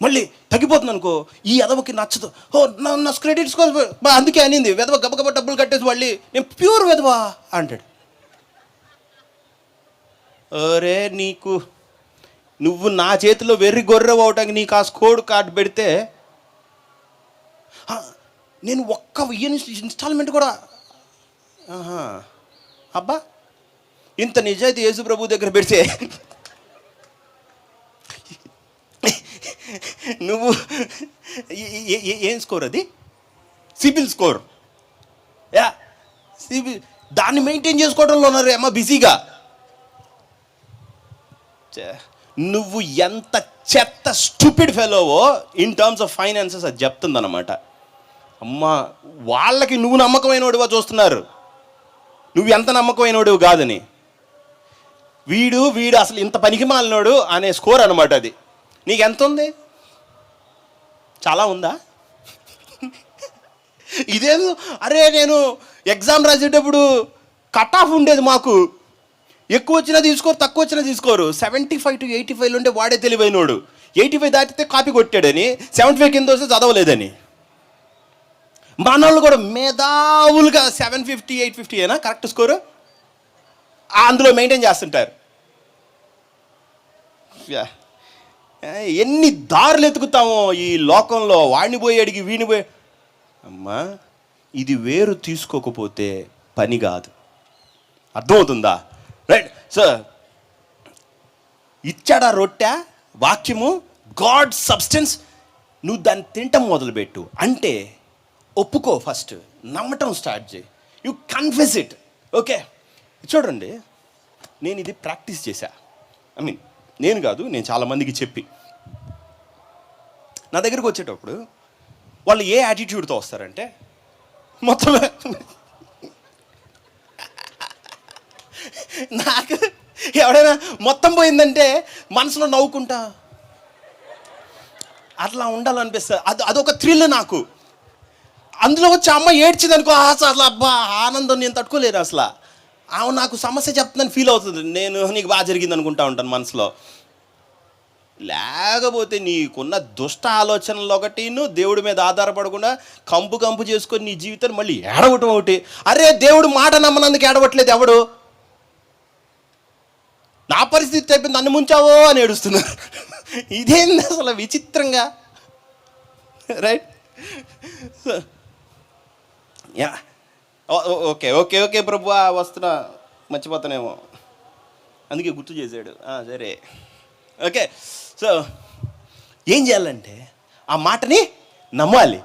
మళ్ళీ తగ్గిపోతుంది అనుకో, ఈ ఎదవకి నచ్చదు, ఓ నా క్రెడిట్ స్కోర్ అందుకే అనింది వెదవ గబగబ డబ్బులు కట్టేసి మళ్ళీ నేను ప్యూర్ వెదవా అంటాడు. అరే నువ్వు నా చేతిలో వెర్రి గొర్రె అవటానికి నీకు ఆ స్కోర్ కార్డు పెడితే, నేను ఒక్క ఇన్స్టాల్మెంట్ కూడా అబ్బా ఇంత నిజాయితీ యేసు ప్రభు దగ్గర పెడితే నువ్వు ఏం స్కోర్ అది? సిబిల్ స్కోర్. యా సిబిల్, దాన్ని మెయింటైన్ చేసుకోవడంలో ఉన్నారు అమ్మ బిజీగా. నువ్వు ఎంత చెత్త స్టూపిడ్ ఫెలోవో ఇన్ టర్మ్స్ ఆఫ్ ఫైనాన్సెస్ అది చెప్తుంది అన్నమాట. అమ్మా వాళ్ళకి నువ్వు నమ్మకమైనోడివా చూస్తున్నారు, నువ్వు ఎంత నమ్మకమైనోడివి కాదని. వీడు అసలు ఇంత పనికి మాలినోడు అనే స్కోర్ అనమాట అది. నీకెంత ఉంది? చాలా ఉందా? ఇదేదో అరే నేను ఎగ్జామ్ రాసేటప్పుడు కట్ ఆఫ్ ఉండేది మాకు, ఎక్కువ వచ్చినా తీసుకోరు తక్కువ వచ్చినా తీసుకోరు. 75 to 85 ఉంటే వాడే తెలివైనోడు, 85 దాటితే కాపీ కొట్టాడని, 75 కింద వస్తే చదవలేదని. మనోళ్ళు కూడా మేధావులుగా 750 850 అయినా కరెక్ట్ స్కోరు అందులో మెయింటైన్ చేస్తుంటారు. ఎన్ని దారులు ఎతుకుతామో ఈ లోకంలో, వాడిని పోయి అడిగి వీడిని పోయి. అమ్మా ఇది వేరు తీసుకోకపోతే పని కాదు, అర్థమవుతుందా? రైట్. సో ఇచ్చాడా రొట్టె వాక్యము, గాడ్ సబ్స్టెన్స్, నువ్వు దాన్ని తినటం మొదలుపెట్టు అంటే ఒప్పుకో, ఫస్ట్ నమ్మటం స్టార్ట్ చేయి, యు కన్ఫెస్ ఇట్. ఓకే చూడండి, నేను ఇది ప్రాక్టీస్ చేశా. నేను కాదు, నేను చాలామందికి చెప్పి, నా దగ్గరికి వచ్చేటప్పుడు వాళ్ళు ఏ యాటిట్యూడ్తో వస్తారంటే, మొత్తం నాకు ఎవడైనా మొత్తం పోయిందంటే మనసులో నవ్వుకుంటా అట్లా ఉండాలనిపిస్తుంది. అదొక థ్రిల్ నాకు. అందులో వచ్చి అమ్మ ఏడ్చింది అనుకో, అసలు అబ్బా ఆనందం నేను తట్టుకోలేను అసలు. ఆమె నాకు సమస్య చెప్తుందని ఫీల్ అవుతుంది, నేను నీకు బాగా జరిగింది అనుకుంటా ఉంటాను మనసులో. లేకపోతే నీకున్న దుష్ట ఆలోచనలు ఒకటి, దేవుడి మీద ఆధారపడకుండా కంపు చేసుకొని నీ జీవితాన్ని మళ్ళీ ఏడవటం ఒకటి. అరే దేవుడు మాట నమ్మనందుకు ఏడవట్లేదు ఎవడు. నా పరిస్థితి అయిపోయింది, నన్ను ముంచావో అని ఏడుస్తున్నారు. ఇదేంది అసలు విచిత్రంగా. Right. Yeah okay okay okay ప్రభు వస్తున్నా, మర్చిపోతానేమో అందుకే గుర్తు చేశాడు. సరే ఓకే. సో ఏం చేయాలంటే ఆ మాటని నమ్మాలి.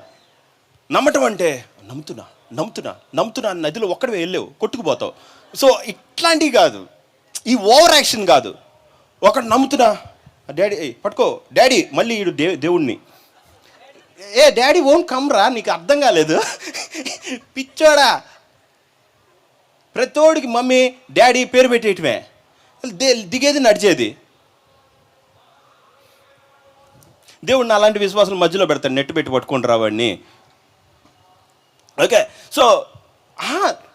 నమ్మటం అంటే నమ్ముతున్నా నదిలో ఒక్కడే వెళ్ళలేవు, కొట్టుకుపోతావు. సో ఇట్లాంటివి కాదు, ఈ ఓవర్ యాక్షన్ కాదు. ఒకటి నమ్ముతున్నా, డాడీ పట్టుకో డాడీ, మళ్ళీ ఈడు దేవుణ్ణి డాడీ ఓన్ కమ్రా, నీకు అర్థం కాలేదు పిచ్చోడా. ప్రతోడికి మమ్మీ డాడీ పేరు పెట్టేయటమే, దిగేది నడిచేది. దేవుడిని అలాంటి విశ్వాసం మధ్యలో పెడతాడు, నెట్టు పెట్టి పట్టుకుంటారా వాడిని. ఓకే. సో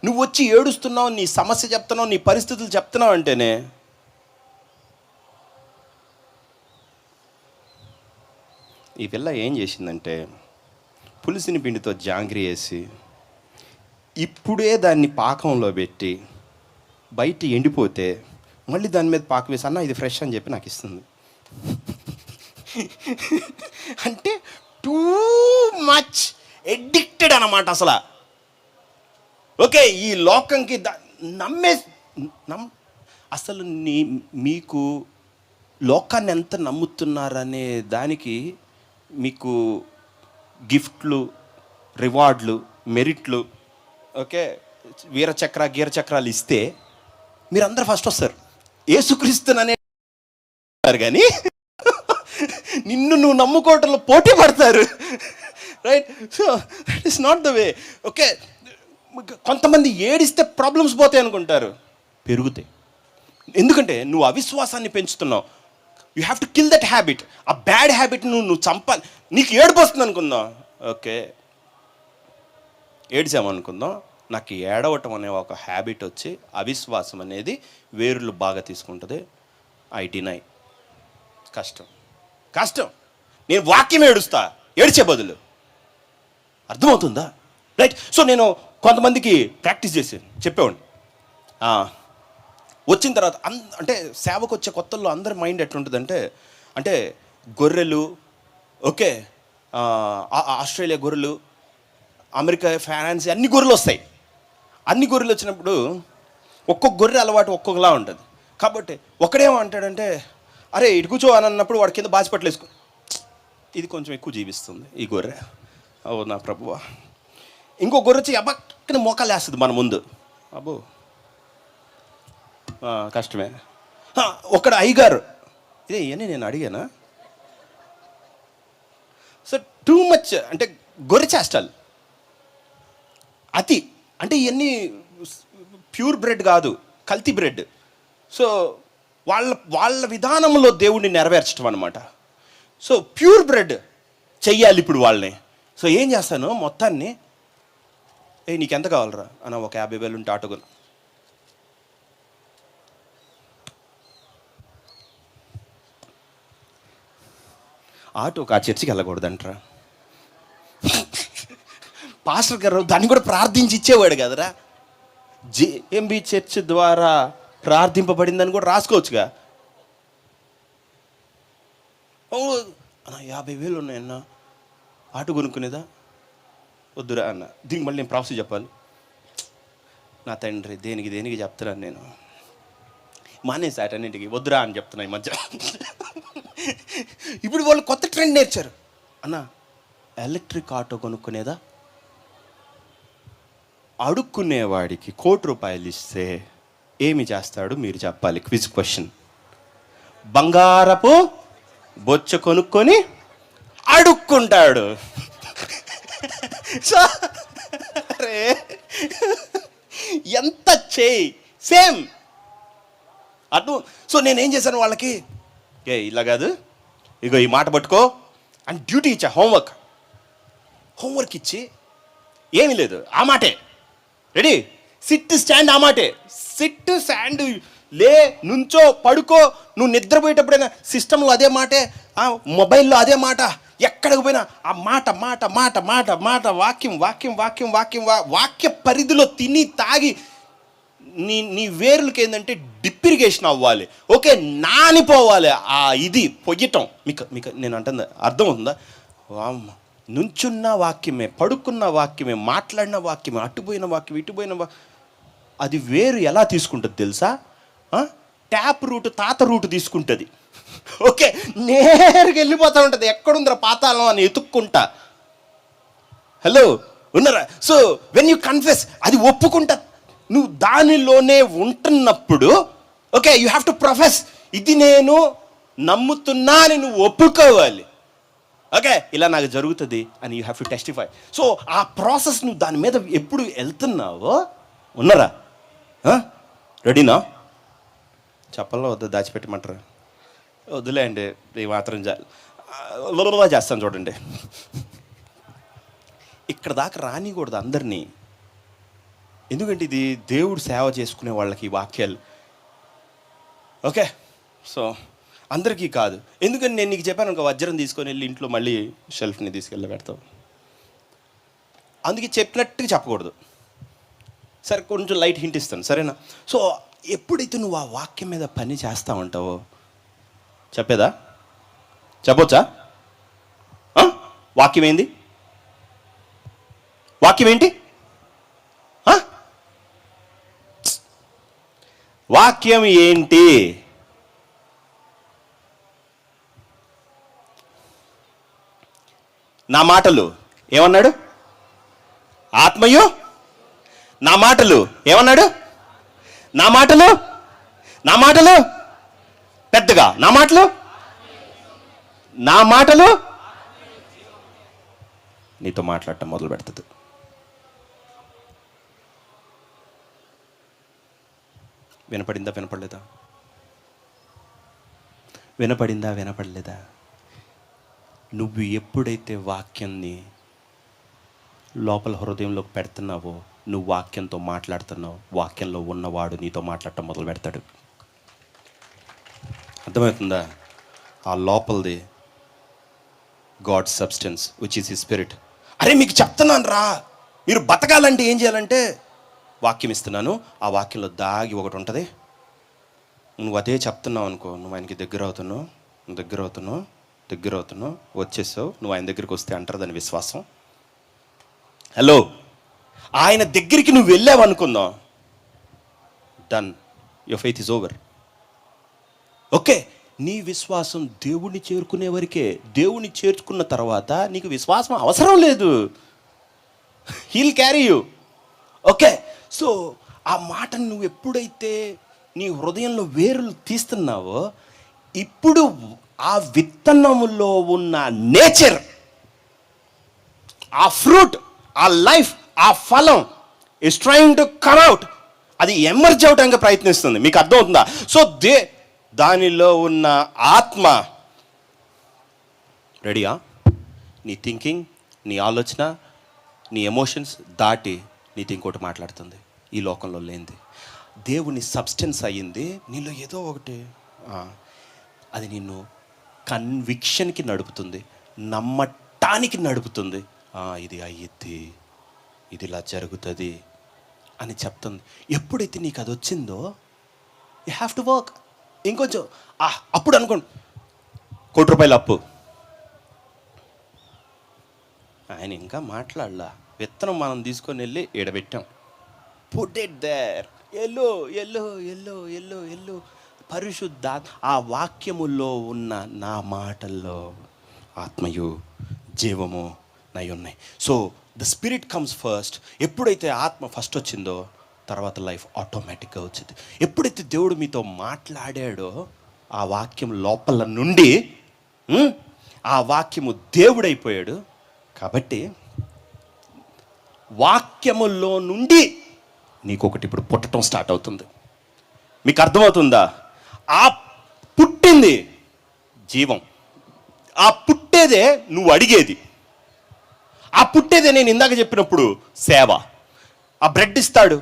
నువ్వు వచ్చి ఏడుస్తున్నావు, నీ సమస్య చెప్తున్నావు, నీ పరిస్థితులు చెప్తున్నావు అంటేనే ఈ పిల్ల ఏం చేసిందంటే పులిసిన పిండితో జాంగ్రీ వేసి ఇప్పుడే దాన్ని పాకంలో పెట్టి బయట ఎండిపోతే మళ్ళీ దాని మీద పాకం వేసి, అన్న ఇది ఫ్రెష్ అని చెప్పి నాకు ఇస్తుంది. అంటే టూ మచ్ ఎడిక్టెడ్ అన్నమాట అసలు. ఓకే ఈ లోకంకి అసలు మీకు లోకాన్ని ఎంత నమ్ముతున్నారనే దానికి మీకు గిఫ్ట్లు, రివార్డులు, మెరిట్లు, ఓకే, వీరచక్ర గీరచక్రాలు ఇస్తే మీరందరూ ఫస్ట్ వస్తారు. యేసుక్రీస్తుననే కానీ నిన్ను నువ్వు నమ్ముకోవటంలో పోటీ పడతారు. Right? So that is not the way. Okay, కొంతమంది ఏడిస్తే ప్రాబ్లమ్స్ పోతాయి అనుకుంటారు, పెరుగుతాయి. ఎందుకంటే నువ్వు అవిశ్వాసాన్ని పెంచుతున్నావు. You have to kill that habit. ఆ బ్యాడ్ హ్యాబిట్ నువ్వు చంపాలి. నీకు ఏడుపు వస్తుంది అనుకుందాం, ఓకే, ఏడ్చామనుకుందాం, నాకు ఏడవటం అనే ఒక హ్యాబిట్ వచ్చి అవిశ్వాసం అనేది వేరులు బాగా తీసుకుంటుంది. I deny. కష్టం. నేను వాక్యం ఏడుస్తా, ఏడ్చే బదులు. అర్థమవుతుందా? రైట్? సో నేను కొంతమందికి ప్రాక్టీస్ చేసి చెప్పేవాడిని. వచ్చిన తర్వాత అంటే సేవకు వచ్చే కొత్తల్లో అందరి మైండ్ ఎట్లుంటుందంటే, అంటే గొర్రెలు, ఓకే, ఆస్ట్రేలియా గొర్రెలు, అమెరికా, ఫ్రాన్స్, అన్ని గొర్రెలు వస్తాయి. అన్ని గొర్రెలు వచ్చినప్పుడు ఒక్కొక్క గొర్రె అలవాటు ఒక్కొక్కలా ఉంటుంది. కాబట్టి ఒకడేమో అంటాడంటే, అరే ఇటు కూర్చో అని అన్నప్పుడు వాడి కింద బాచిపట్లు వేసుకో, ఇది కొంచెం ఎక్కువ జీవిస్తుంది ఈ గొర్రె, ఓ నా ప్రభువా. ఇంకో గొర్రె వచ్చి అబ్బక్కని మోకాలు వేస్తుంది మన ముందు, అబ్బో కష్టమే. ఒకడు అయ్యగారు, ఇదే ఇవన్నీ నేను అడిగానా? సో టూ మచ్ అంటే గొర్రె చేష్టాలు, అతి అంటే ఇవన్నీ ప్యూర్ బ్రెడ్ కాదు, కల్తీ బ్రెడ్. సో వాళ్ళ విధానంలో దేవుడిని నెరవేర్చడం అనమాట. సో ప్యూర్ బ్రెడ్ చెయ్యాలి ఇప్పుడు వాళ్ళని. సో ఏం చేస్తాను, మొత్తాన్ని నీకెంత కావాలరా అన్న, ఒక 50,000 ఉంటే ఆటోగలు. ఆటోకి ఆ చర్చికి వెళ్ళకూడదంటరా. పాస్టర్ గారు దాన్ని కూడా ప్రార్థించి ఇచ్చేవాడు కదరా. జేఎంబి చర్చ్ ద్వారా ప్రార్థింపబడిందని కూడా రాసుకోవచ్చుగా. అన్న 50,000 ఉన్నాయన్న, ఆటో కొనుక్కునేదా? వద్దురా అన్న. దీనికి మళ్ళీ నేను ప్రాసెస్ చెప్పాలి. నా తండ్రి దేనికి చెప్తున్నాను నేను, మానేసి అటన్నింటికి వద్దురా అని చెప్తున్నా ఈ మధ్య. ఇప్పుడు వాళ్ళు కొత్త ట్రెండ్ నేర్చారు. అన్న ఎలక్ట్రిక్ ఆటో కొనుక్కునేదా? అడుక్కునేవాడికి ₹1,00,00,000 ఇస్తే ఏమి చేస్తాడు మీరు చెప్పాలి. Quiz question. బంగారపు బొచ్చ కొనుక్కొని అడుక్కుంటాడు. అరే ఎంత చేయి సేమ్ అటు. సో నేనేం చేశాను వాళ్ళకి, ఇలా కాదు, ఇగో ఈ మాట పట్టుకో అని డ్యూటీ ఇచ్చా. హోంవర్క్ ఇచ్చి ఏమీ లేదు, ఆ మాటే రెడీ, సిట్ స్టాండ్, ఆ మాటే, సిట్ స్టాండ్, లే, నుంచో, పడుకో. నువ్వు నిద్రపోయేటప్పుడైనా సిస్టంలో అదే మాటే, మొబైల్లో అదే మాట, ఎక్కడికి పోయినా ఆ మాట మాట మాట మాట మాట వాక్యం వాక్యం వాక్యం వాక్యం వాక్య పరిధిలో తిని తాగి నీ వేర్లకి ఏంటంటే డిప్రిగేషన్ అవ్వాలి. ఓకే, నానిపోవాలి. ఇది పొయ్యటం. మీకు నేను అంటుంది అర్థమవుతుందా? నుంచున్న వాక్యమే, పడుకున్న వాక్యమే, మాట్లాడిన వాక్యమే, అటుపోయిన వాక్యం, ఇటుపోయిన అది వేరు ఎలా తీసుకుంటుంది తెలుసా? ట్యాప్ రూట్, తాత రూట్ తీసుకుంటుంది. ఓకే, నేరుగా వెళ్ళిపోతూ ఉంటుంది. ఎక్కడుందిరా పాతాళం అని ఎతుక్కుంటా. హలో ఉన్నారా? సో వెన్ యూ కన్ఫెస్, అది ఒప్పుకుంటా, నువ్వు దానిలోనే ఉంటున్నప్పుడు, okay, you have to profess, ఇది నేను నమ్ముతున్నా అని నువ్వు ఒప్పుకోవాలి. ఓకే, ఇలా నాకు జరుగుతుంది అని you have to testify. So ఆ ప్రాసెస్ నువ్వు దాని మీద ఎప్పుడు వెళ్తున్నావో, ఉన్నారా? రెడీనా? చెప్పల్లో వద్ద దాచిపెట్టమంటారా? వద్దులే అండి, ఈ మాత్రం చేస్తాను చూడండి. ఇక్కడ దాకా రానికూడదు అందరినీ. ఎందుకంటే ఇది దేవుడు సేవ చేసుకునే వాళ్ళకి ఈ వాక్యాలు. ఓకే, సో అందరికీ కాదు. ఎందుకని నేను నీకు చెప్పాను, ఒక వజ్రం తీసుకొని వెళ్ళి ఇంట్లో మళ్ళీ షెల్ఫ్ని తీసుకెళ్ళి పెడతావు. అందుకే చెప్పినట్టుగా చెప్పకూడదు. సరే, కొంచెం లైట్ హింట్ ఇస్తాను, సరేనా? సో ఎప్పుడైతే నువ్వు ఆ వాక్యం మీద పని చేస్తూ ఉంటావో, చెప్పేదా? చెప్పొచ్చా? వాక్యం ఏంది? వాక్యం ఏంటి? వాక్యం ఏంటి? నా మాటలు ఏమన్నాడు? ఆత్మయు నా మాటలు ఏమన్నాడు? నా మాటలు పెద్దగా నా మాటలు నీతో మాట్లాడటం మొదలు పెడుతుంది. వినపడలేదా? నువ్వు ఎప్పుడైతే వాక్యాన్ని లోపల హృదయంలోకి పెడుతున్నావో, నువ్వు వాక్యంతో మాట్లాడుతున్నావు, వాక్యంలో ఉన్నవాడు నీతో మాట్లాడటం మొదలు పెడతాడు. అర్థమవుతుందా? ఆ లోపలిది God substance which is his spirit. అరే మీకు చెప్తున్నాను రా, మీరు బతకాలంటే ఏం చేయాలంటే వాక్యం ఇస్తున్నాను, ఆ వాక్యంలో దాగి ఒకటి ఉంటుంది. నువ్వు అదే చెప్తున్నావు అనుకో, నువ్వు ఆయనకి దగ్గర అవుతున్నావు వచ్చేసావు. నువ్వు ఆయన దగ్గరికి వస్తే అంటారు దాని విశ్వాసం. హలో, ఆయన దగ్గరికి నువ్వు వెళ్ళావు అనుకుందాం, done, your faith is over. Okay, నీ విశ్వాసం దేవుణ్ణి చేరుకునే వరకే. దేవుణ్ణి చేర్చుకున్న తర్వాత నీకు విశ్వాసం అవసరం లేదు. He'll carry you. Okay, so ఆ మాటను నువ్వు ఎప్పుడైతే నీ హృదయంలో వేరులు తీస్తున్నావో, ఇప్పుడు ఆ విత్తనములో ఉన్న నేచర్, ఆ ఫ్రూట్, ఆ లైఫ్, ఆ ఫలం is trying to come out. అది ఎమర్జ్ అవడానికి ప్రయత్నిస్తుంది. మీకు అర్థం అవుతుందా? సో దానిలో ఉన్న ఆత్మ రెడీయా? నీ థింకింగ్, నీ ఆలోచన, నీ ఎమోషన్స్ దాటి నీతో ఇంకోటి మాట్లాడుతుంది. ఈ లోకంలో లేనిది దేవుని సబ్స్టెన్స్ అయ్యింది నీలో ఏదో ఒకటి. అది నిన్ను కన్విక్షన్కి నడుపుతుంది, నమ్మటానికి నడుపుతుంది. ఇది అయ్యిద్ది, ఇది ఇలా జరుగుతుంది అని చెప్తుంది. ఎప్పుడైతే నీకు అది వచ్చిందో, యూ హ్యావ్ టు వర్క్. ఇంకొంచెం అప్పుడు అనుకోండి, ₹1,00,00,000 అప్పు, ఆయన ఇంకా మాట్లాడలా, విత్తనం మనం తీసుకొని వెళ్ళి ఈడబెట్టాం, పుట్ ఇట్ దేర్, ఎల్లు పరిశుద్ధ ఆ వాక్యములో ఉన్న నా మాటల్లో ఆత్మయు జీవము నై ఉన్నాయి. So the spirit comes first. ఎప్పుడైతే ఆత్మ ఫస్ట్ వచ్చిందో, తర్వాత లైఫ్ ఆటోమేటిక్గా వచ్చింది. ఎప్పుడైతే దేవుడు మీతో మాట్లాడాడో, ఆ వాక్యం లోపల నుండి ఆ వాక్యము దేవుడైపోయాడు. కాబట్టి వాక్యములో నుండి నీకొకటి ఇప్పుడు పుట్టడం స్టార్ట్ అవుతుంది. మీకు అర్థమవుతుందా? ఆ పుట్టింది జీవం, ఆ పుట్టేదే నువ్వు అడిగేది, ఆ పుట్టేదే నేను ఇందాక చెప్పినప్పుడు సేవ. ఆ బ్రెడ్ ఇస్తాడు,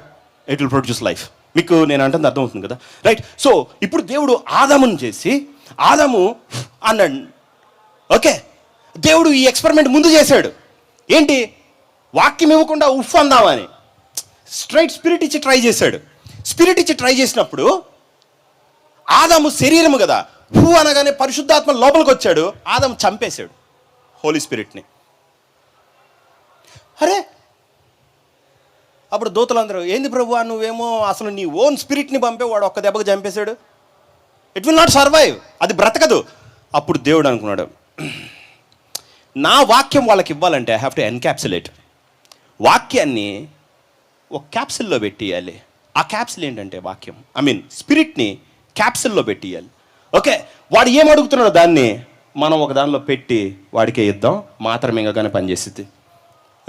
ఇట్ విల్ ప్రొడ్యూస్ లైఫ్. మీకు నేను అంటుంది అర్థమవుతుంది కదా, రైట్? సో ఇప్పుడు దేవుడు ఆదామును చేసి, ఆదాము అన్నాడు. ఓకే, దేవుడు ఈ ఎక్స్పెరిమెంట్ ముందు చేశాడు. ఏంటి? వాక్యం ఇవ్వకుండా ఉఫ్ అందామని స్ట్రైట్ స్పిరిట్ ఇచ్చి ట్రై చేశాడు. స్పిరిట్ ఇచ్చి ట్రై చేసినప్పుడు ఆదాము శరీరము కదా, హూ అనగానే పరిశుద్ధాత్మ లోపలికి వచ్చాడు, ఆదాము చంపేశాడు హోలీ స్పిరిట్ని. అరే, అప్పుడు దూతలందరూ, ఏంది ప్రభువా నువ్వేమో అసలు నీ ఓన్ స్పిరిట్ని పంపే, వాడు ఒక్క దెబ్బకు చంపేశాడు, ఇట్ విల్ నాట్ సర్వైవ్, అది బ్రతకదు. అప్పుడు దేవుడు అనుకున్నాడు, నా వాక్యం వాళ్ళకి ఇవ్వాలంటే ఐ హ్యావ్ టు ఎన్క్యాప్సులేట్. వాక్యాన్ని ఒక క్యాప్సిల్లో పెట్టియాలి. ఆ క్యాప్సిల్ ఏంటంటే వాక్యం, స్పిరిట్ని క్యాప్సిల్లో పెట్టియాలి. ఓకే, వాడు ఏం అడుగుతున్నాడో దాన్ని మనం ఒక దానిలో పెట్టి వాడికే ఇద్దాం, మాత్రమే కానీ పనిచేస్తుంది.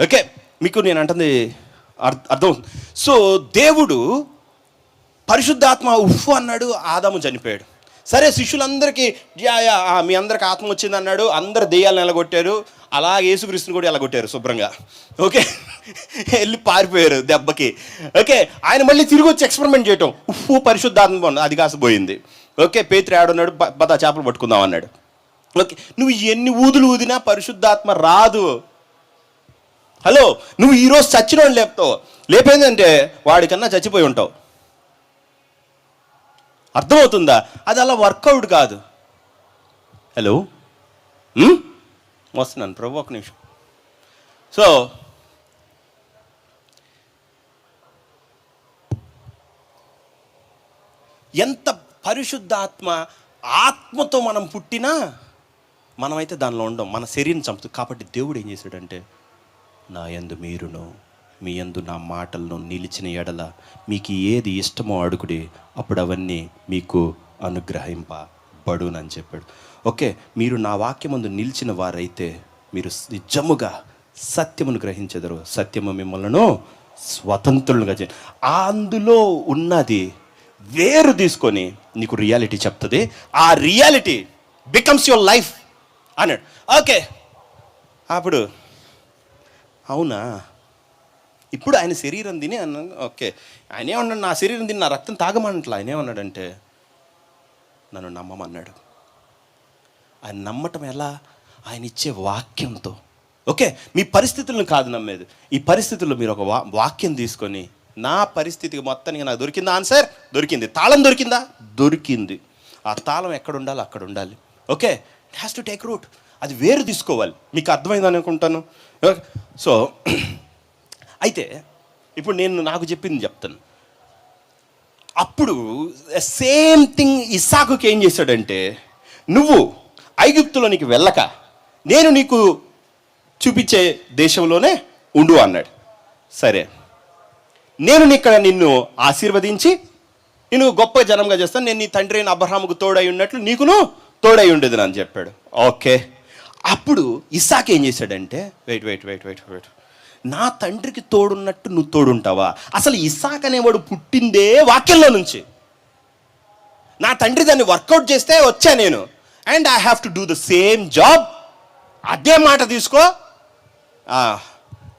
ఓకే, మీకు నేను అంటుంది అర్థం. సో దేవుడు పరిశుద్ధాత్మ ఉఫ్ అన్నాడు, ఆదాము చనిపోయాడు. సరే, శిష్యులందరికీ మీ అందరికి ఆత్మ వచ్చింది అన్నాడు, అందరు దెయ్యాలను ఎలగొట్టారు, అలా యేసుక్రీస్తుని కూడా ఎలగొట్టారు శుభ్రంగా. ఓకే, వెళ్ళి పారిపోయారు దెబ్బకి. ఓకే, ఆయన మళ్ళీ తిరిగి వచ్చి ఎక్స్పెరిమెంట్ చేయటం, ఉఫ్ పరిశుద్ధాత్మ, అది కాసిపోయింది. ఓకే, పేతురు ఆడున్నాడు, బదా చేపలు పట్టుకుందాం అన్నాడు. ఓకే, నువ్వు ఎన్ని ఊదులు ఊదినా పరిశుద్ధాత్మ రాదు. హలో, నువ్వు ఈరోజు చచ్చినోడు లేపుతావు, లేపేందంటే వాడికన్నా చచ్చిపోయి ఉంటావు. అర్థమవుతుందా? అది అలా వర్కౌట్ కాదు. హలో, వస్తున్నాను ప్రభు, ఒక నిమిషం. సో ఎంత పరిశుద్ధాత్మ, ఆత్మతో మనం పుట్టినా మనమైతే దానిలో ఉండం, మన శరీరం చంపుతుంది. కాబట్టి దేవుడు ఏం చేశాడంటే, నా యందు మీరును మీ యందు నా మాటలను నిలిచిన ఎడల మీకు ఏది ఇష్టమో అడుగుడి, అప్పుడు అవన్నీ మీకు అనుగ్రహింపబడునని చెప్పాడు. ఓకే, మీరు నా వాక్యమందు నిలిచిన వారైతే మీరు నిజముగా సత్యమును గ్రహించెదరు, సత్యము మిమ్మల్ని స్వతంత్రులుగా చే. అందులో ఉన్నది వేరు తీసుకొని నీకు రియాలిటీ చెప్తుంది. ఆ రియాలిటీ బికమ్స్ యువర్ లైఫ్ అన్నాడు. ఓకే, అప్పుడు అవునా, ఇప్పుడు ఆయన శరీరం తిని అన్న. ఓకే, ఆయన ఏమన్నాడు, నా శరీరం తిని నా రక్తం తాగమన్నట్లా. ఆయన ఏమన్నాడంటే, నన్ను నమ్మమన్నాడు. ఆయన నమ్మటం ఎలా? ఆయన ఇచ్చే వాక్యంతో. ఓకే, మీ పరిస్థితులను కాదు నమ్మేది. ఈ పరిస్థితుల్లో మీరు ఒక వాక్యం తీసుకొని, నా పరిస్థితికి మొత్తానికి నాకు దొరికిందా ఆన్సర్? దొరికింది. తాళం దొరికిందా? దొరికింది. ఆ తాళం ఎక్కడ ఉండాలో అక్కడ ఉండాలి. Okay, it has to take root. అది వేరు తీసుకోవాలి. మీకు అర్థమైందని అనుకుంటాను. సో అయితే ఇప్పుడు నేను నాకు చెప్పింది చెప్తాను. అప్పుడు సేమ్ థింగ్ ఇస్సాకుకి ఏం చేశాడంటే, నువ్వు ఐగుప్తులోనికి వెళ్ళక నేను నీకు చూపించే దేశంలోనే ఉండు అన్నాడు. సరే, నేను ఇక్కడ నిన్ను ఆశీర్వదించి నేను గొప్ప జనంగా చేస్తాను, నేను నీ తండ్రి అయిన అబ్రహాముకు తోడై ఉన్నట్లు నీకును తోడై ఉండేది అని చెప్పాడు. ఓకే, అప్పుడు ఇస్సాకు ఏం చేశాడంటే, వెయిట్, నా తండ్రికి తోడున్నట్టు నువ్వు తోడుంటావా? అసలు ఇస్సాకు అనేవాడు పుట్టిందే వాక్యంలో నుంచి. నా తండ్రి దాన్ని వర్కౌట్ చేస్తే వచ్చా నేను, and I have to do the same job. అదే మాట తీసుకో.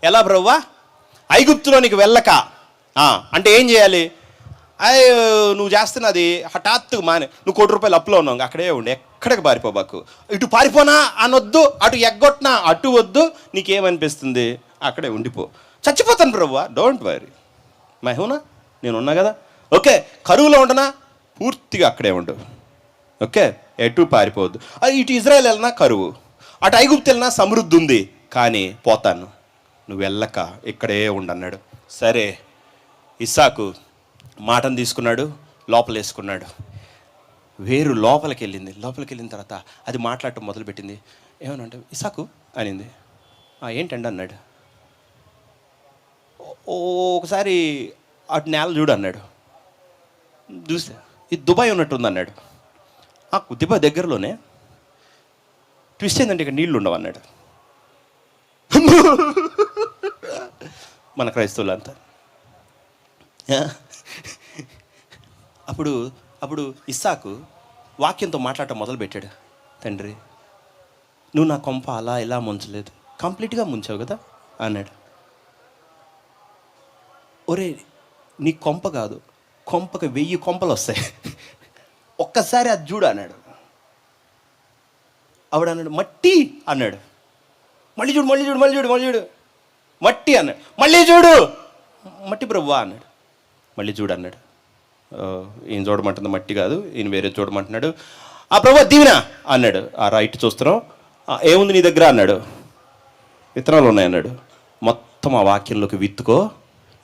ఎలా బ్రవ్వా? ఐగుప్తులోనికి వెళ్ళక అంటే ఏం చేయాలి? నువ్వు చేస్తున్నది హఠాత్తుగా మానే. నువ్వు ₹1 అప్పులో ఉన్నావు, అక్కడే ఉండి ఎక్కడికి పారిపోబాకు. ఇటు పారిపోనా అనొద్దు, అటు ఎగ్గొట్టినా అటు వద్దు. నీకేమనిపిస్తుంది అక్కడే ఉండిపో. చచ్చిపోతాను బ్రవ్వా, డోంట్ వరీ, మహూనా నేను ఉన్నా కదా. ఓకే, కరువులో ఉండనా, పూర్తిగా అక్కడే ఉండు. ఓకే, ఎటు పారిపోవద్దు. ఇటు ఇజ్రాయెల్ వెళ్ళినా కరువు, అటు ఐగుప్తు వెళ్ళినా సమృద్ధి ఉంది, కానీ పోతాను, నువ్వు వెళ్ళక ఇక్కడే ఉండన్నాడు. సరే, ఇస్సాకు మాటను తీసుకున్నాడు, లోపలేసుకున్నాడు. వేరు లోపలికి వెళ్ళిన తర్వాత అది మాట్లాడటం మొదలుపెట్టింది. ఏమనంటే, ఇస్సాకు అనింది. ఏంటండి అన్నాడు. ఒకసారి అటు నేల చూడు అన్నాడు. చూసా, ఇది దుబాయ్ ఉన్నట్టుంది అన్నాడు. దుబాయ్ దగ్గరలోనే. ట్విస్ట్ ఏంటంటే ఇక్కడ నీళ్లు ఉండవు అన్నాడు. మన క్రైస్తవులు అంతా. అప్పుడు ఇస్సాకు వాక్యంతో మాట్లాడటం మొదలుపెట్టాడు. తండ్రి, నువ్వు నా కొంప అలా ఇలా ముంచలేదు, కంప్లీట్గా ముంచావు కదా అన్నాడు. ఒరే, నీ కొంప కాదు, కొంపకి 1000 కొంపలు వస్తాయి, ఒక్కసారి అది చూడు అన్నాడు. ఆవిడ అన్నాడు, మట్టి అన్నాడు. మళ్ళీ చూడు మట్టి అన్నాడు. మళ్ళీ చూడు, మట్టి ప్రభువా అన్నాడు. మళ్ళీ చూడు అన్నాడు. ఈయన చూడమంటుంది మట్టి కాదు, ఈయన వేరే చూడమంటున్నాడు. ప్రభు దీవెన అన్నాడు. రైట్ చూస్తున్నాం, ఏముంది నీ దగ్గర అన్నాడు. విత్తనాలు ఉన్నాయి అన్నాడు. మొత్తం ఆ వాక్యంలోకి విత్తుకో,